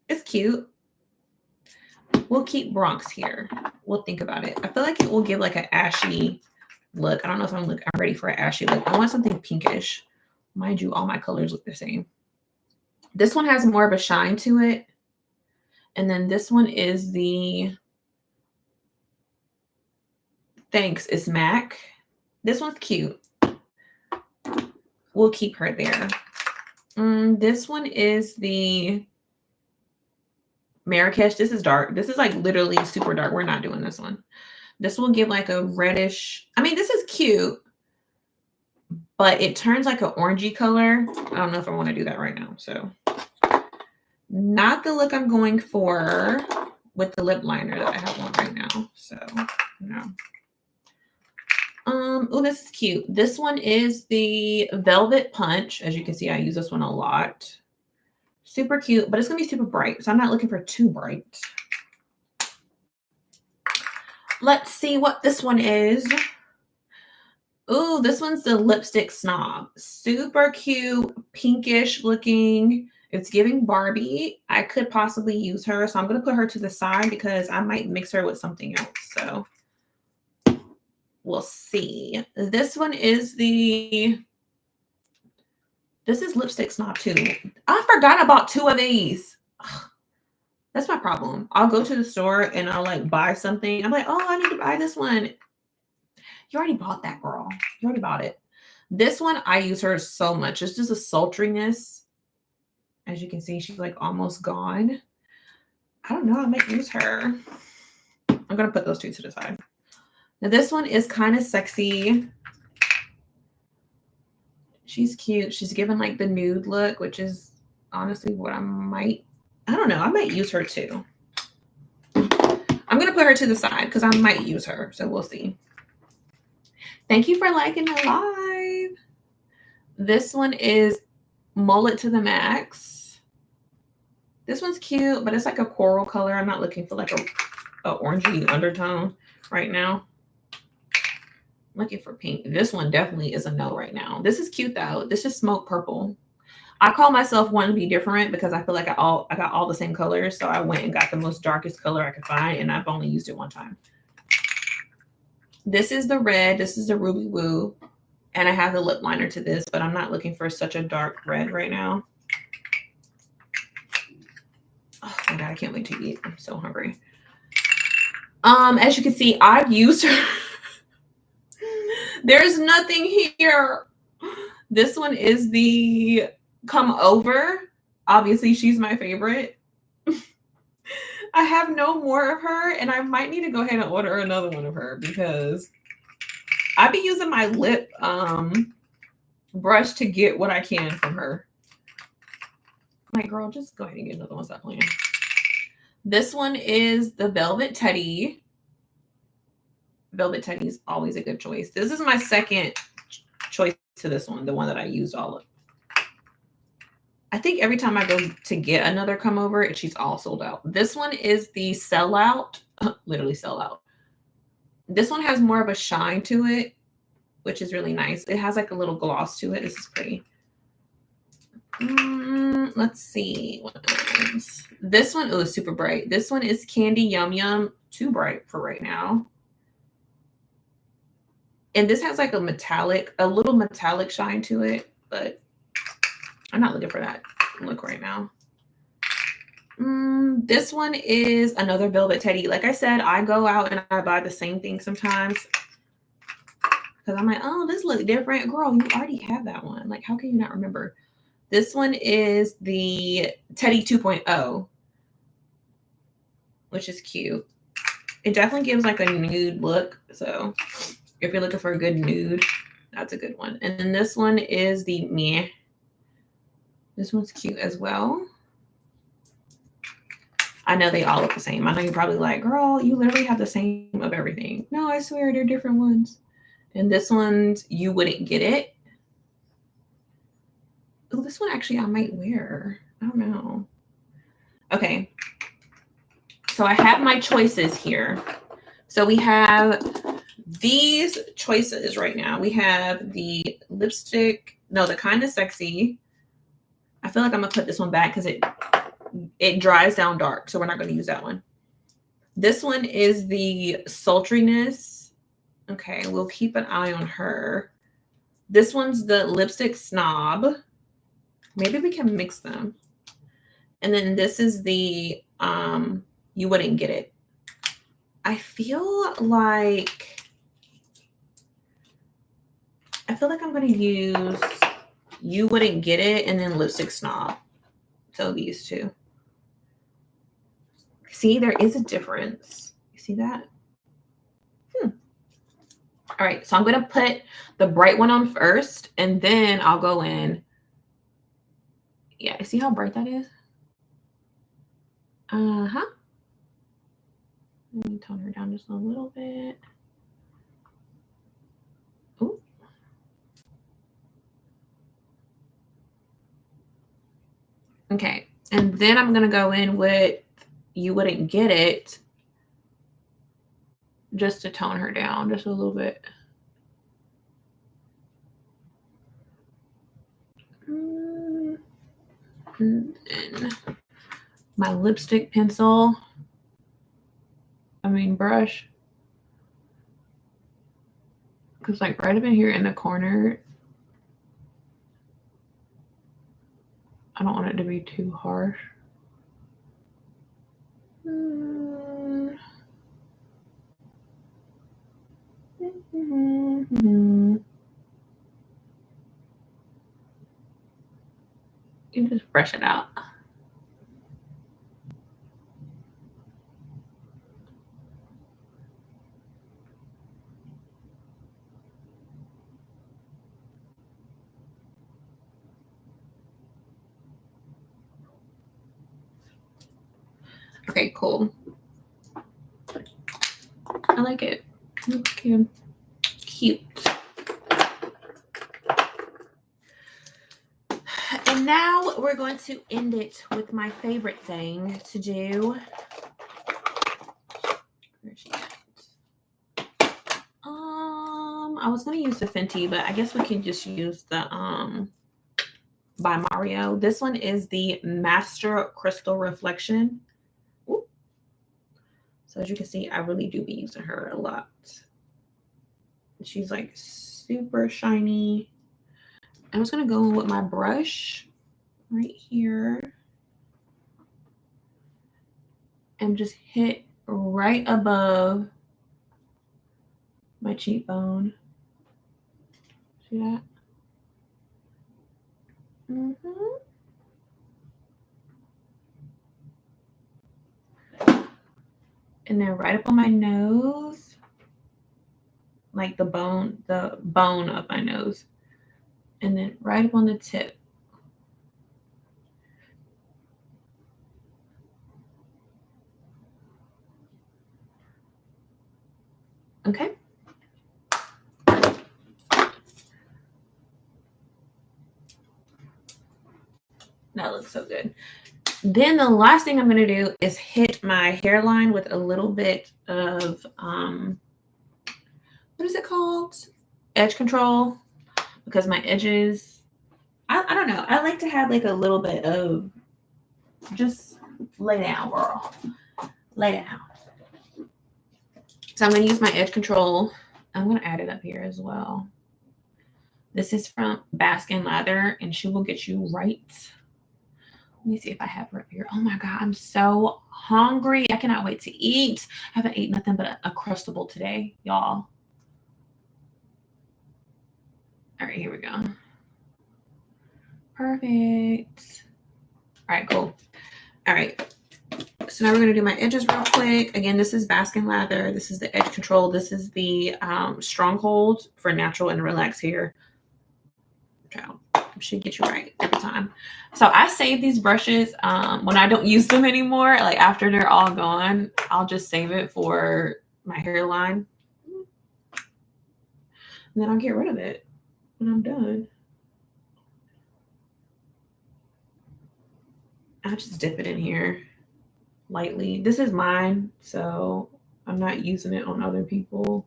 S1: It's cute. We'll keep Bronx here. We'll think about it. I feel like it will give like an ashy look. I don't know if I'm ready for an ashy look. I want something pinkish. Mind you, all my colors look the same. This one has more of a shine to it. And then this one is it's MAC. This one's cute. We'll keep her there. This one is the Marrakesh. This is dark. This is like literally super dark. We're not doing this one. This will give like a reddish. I mean, this is cute, but it turns like an orangey color. I don't know if I want to do that right now. So not the look I'm going for with the lip liner that I have on right now. So no. Oh, this is cute. This one is the Velvet Punch. As you can see, I use this one a lot. Super cute, but it's going to be super bright. So I'm not looking for too bright. Let's see what this one is. Oh, this one's the Lipstick Snob. Super cute, pinkish looking. It's giving Barbie. I could possibly use her. So I'm going to put her to the side because I might mix her with something else. So we'll see. This one is this is Lipstick Snob too. I forgot about 2 of these. Ugh, that's my problem. I'll go to the store and I'll like buy something. I'm like, oh, I need to buy this one. You already bought that, girl. You already bought it. This one, I use her so much. It's just a sultriness. As you can see, she's like almost gone. I don't know. I might use her. I'm going to put those 2 to the side. Now, this one is kind of sexy. She's cute. She's given like the nude look, which is honestly what I don't know. I might use her too. I'm going to put her to the side because I might use her. So we'll see. Thank you for liking the live. This one is Mullet to the Max. This one's cute, but it's like a coral color. I'm not looking for like a orangey undertone right now. I'm looking for pink. This one definitely is a no right now. This is cute though. This is smoke purple. I call myself one to be different because I feel like I got all the same colors. So I went and got the most darkest color I could find, and I've only used it one time. This is the red. This is the Ruby Woo. And I have the lip liner to this, but I'm not looking for such a dark red right now. Oh my God, I can't wait to eat. I'm so hungry. As you can see, I've used her. There's nothing here. This one is the Come Over. Obviously, she's my favorite. I have no more of her, and I might need to go ahead and order another one of her because I've been using my lip brush to get what I can from her. My girl, just go ahead and get another one. Stop playing. This one is the Velvet Teddy. Velvet Teddy is always a good choice. This is my second choice to this one, the one that I used all of. I think every time I go to get another come over, she's all sold out. This one is the sellout, literally sell out. This one has more of a shine to it, which is really nice. It has like a little gloss to it. This is pretty. Let's see what else. This one, is super bright. This one is Candy Yum Yum. Too bright for right now. And this has like a little metallic shine to it, but I'm not looking for that look right now. This one is another Velvet Teddy. Like I said, I go out and I buy the same thing sometimes because I'm like, oh, this looks different. Girl, you already have that one. Like, how can you not remember? This one is the Teddy 2.0, which is cute. It definitely gives like a nude look. So if you're looking for a good nude, that's a good one. And then this one is the Meh. This one's cute as well. I know they all look the same. I know you're probably like, girl, you literally have the same of everything. No, I swear they're different ones. And this one's You Wouldn't Get It. Oh, this one actually I might wear. I don't know. Okay. So I have my choices here. So we have these choices right now. We have the lipstick. No, the Kind of Sexy. I feel like I'm going to put this one back because it dries down dark. So we're not going to use that one. This one is the Sultriness. Okay, we'll keep an eye on her. This one's the Lipstick Snob. Maybe we can mix them. And then this is the You Wouldn't Get It. I feel like I'm going to use You Wouldn't Get It and then Lipstick Snob. So these two. See, there is a difference. You see that? All right, so I'm going to put the bright one on first, and then I'll go in. Yeah, see how bright that is? Uh-huh. Let me tone her down just a little bit. Ooh. Okay, and then I'm going to go in with You Wouldn't Get It just to tone her down just a little bit. And then my lipstick pencil. Brush. Because like right up in here in the corner, I don't want it to be too harsh. You just brush it out. Okay, cool. I like it. Okay. Cute. And now we're going to end it with my favorite thing to do. Where's she at? I was going to use the Fenty, but I guess we can just use the by Mario. This one is the Master Crystal Reflection. Ooh. So as you can see, I really do be using her a lot. She's like super shiny. I'm just going to go in with my brush right here and just hit right above my cheekbone. See that? And then right up on my nose, like the bone of my nose. And then right up on the tip. Okay. That looks so good. Then the last thing I'm going to do is hit my hairline with a little bit of, what is it called? Edge control. Because my edges, I don't know. I like to have like a little bit of, just lay down, girl. Lay down. So I'm going to use my edge control. I'm going to add it up here as well. This is from Baskin Lather, and she will get you right. Let me see if I have her up here. Oh my God, I'm so hungry. I cannot wait to eat. I haven't ate nothing but a Crustable today, y'all. All right, here we go. Perfect. All right, cool. All right. So now we're going to do my edges real quick. Again, this is Baskin Lather. This is the edge control. This is the Stronghold for natural and relaxed hair. Child, should get you right every time. So I save these brushes when I don't use them anymore. Like after they're all gone, I'll just save it for my hairline. And then I'll get rid of it when I'm done. I just dip it in here lightly. This is mine, so I'm not using it on other people.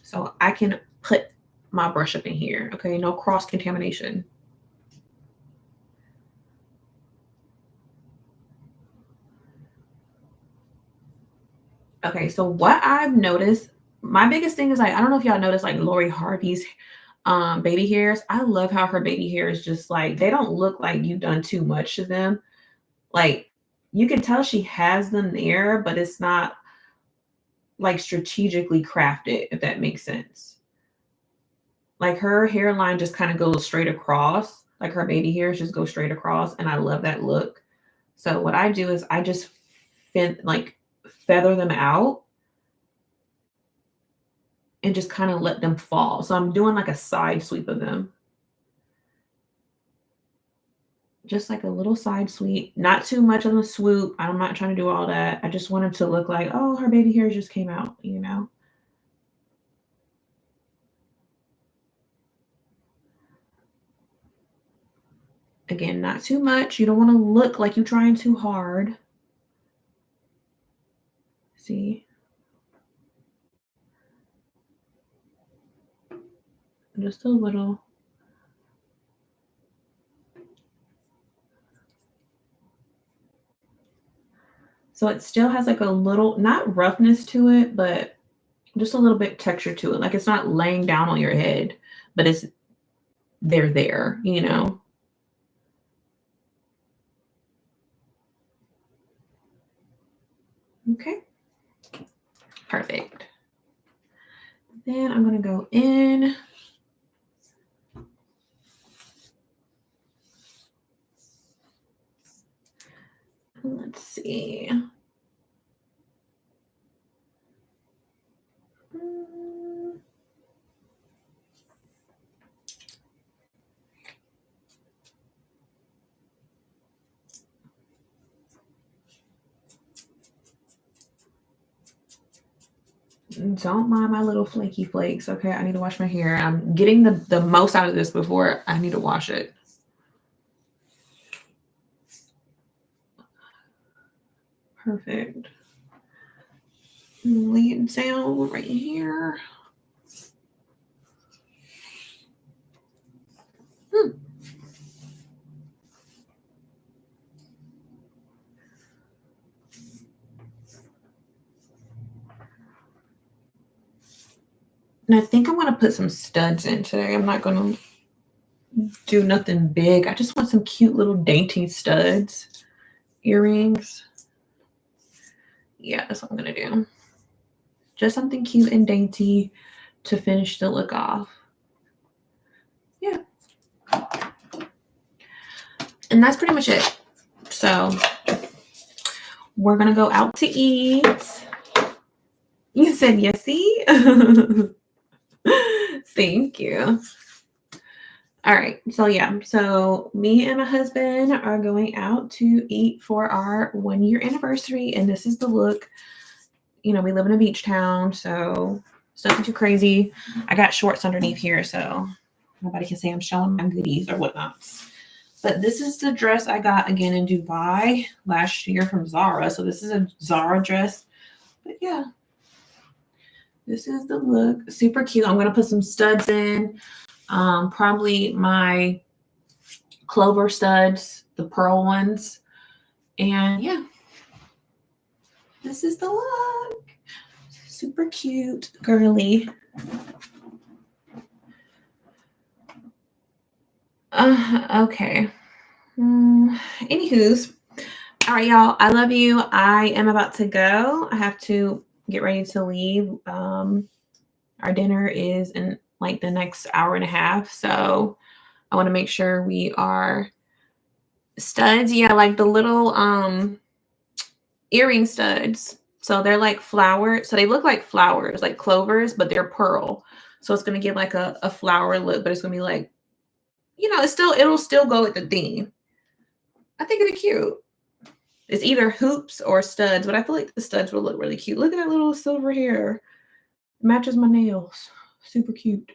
S1: So I can put my brush up in here. Okay, no cross contamination. Okay, so what I've noticed, my biggest thing is like, I don't know if y'all noticed like Lori Harvey's baby hairs. I love how her baby hairs just like, they don't look like you've done too much to them. Like you can tell she has them there, but it's not like strategically crafted, if that makes sense. Like her hairline just kind of goes straight across. Like her baby hairs just go straight across. And I love that look. So what I do is I just feather them out and just kind of let them fall. So I'm doing like a side sweep of them. Just like a little side sweep, not too much of a swoop. I'm not trying to do all that. I just want it to look like, oh, her baby hairs just came out, you know? Again, not too much. You don't want to look like you're trying too hard. See? Just a little. So it still has like a little, not roughness to it, but just a little bit texture to it. Like it's not laying down on your head, but they're there, you know? Okay. Perfect. Then I'm going to go in. Let's see. Don't mind my little flaky flakes. Okay, I need to wash my hair. I'm getting the most out of this before I need to wash it. Perfect. Lay it down right here. And I think I'm going to put some studs in today. I'm not going to do nothing big. I just want some cute little dainty studs. Earrings. Yeah, that's what I'm going to do. Just something cute and dainty to finish the look off. Yeah. And that's pretty much it. So we're going to go out to eat. You said yes, see? Thank you. All right. So yeah. So me and my husband are going out to eat for our 1-year anniversary. And this is the look. You know, we live in a beach town, so it's nothing too crazy. I got shorts underneath here, so nobody can say I'm showing my goodies or whatnot. But this is the dress I got again in Dubai last year from Zara. So this is a Zara dress. But yeah, this is the look. Super cute. I'm going to put some studs in. Probably my clover studs, the pearl ones. And yeah, this is the look. Super cute, girly. Okay. Anywho's. All right, y'all. I love you. I am about to go. I have to get ready to leave. Our dinner is in like the next hour and a half. So I want to make sure we are studs. Yeah, like the little earring studs. So they're like flowers. So they look like flowers, like clovers, but they're pearl. So it's gonna give like a flower look, but it's gonna be like, it'll still go with the theme. I think it'd be cute. It's either hoops or studs, but I feel like the studs will look really cute. Look at that little silver hair. It matches my nails. Super cute.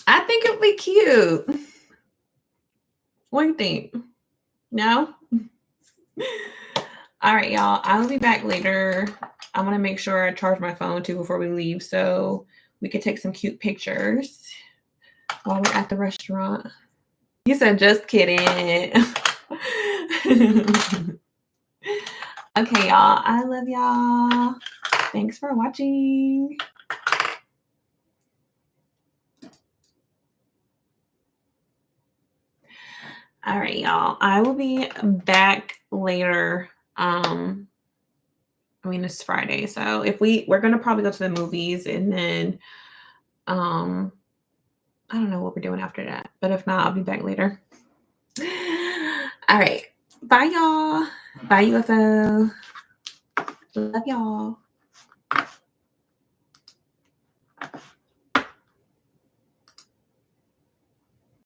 S1: I think it'd be cute. What do you think? No? All right, y'all. I'll be back later. I want to make sure I charge my phone too before we leave so we can take some cute pictures while we're at the restaurant. You said just kidding. Okay, y'all. I love y'all. Thanks for watching. All right, y'all. I will be back later. It's Friday, so if we're gonna probably go to the movies, and then I don't know what we're doing after that. But if not, I'll be back later. All right. Bye, y'all. Bye, UFO. Love y'all.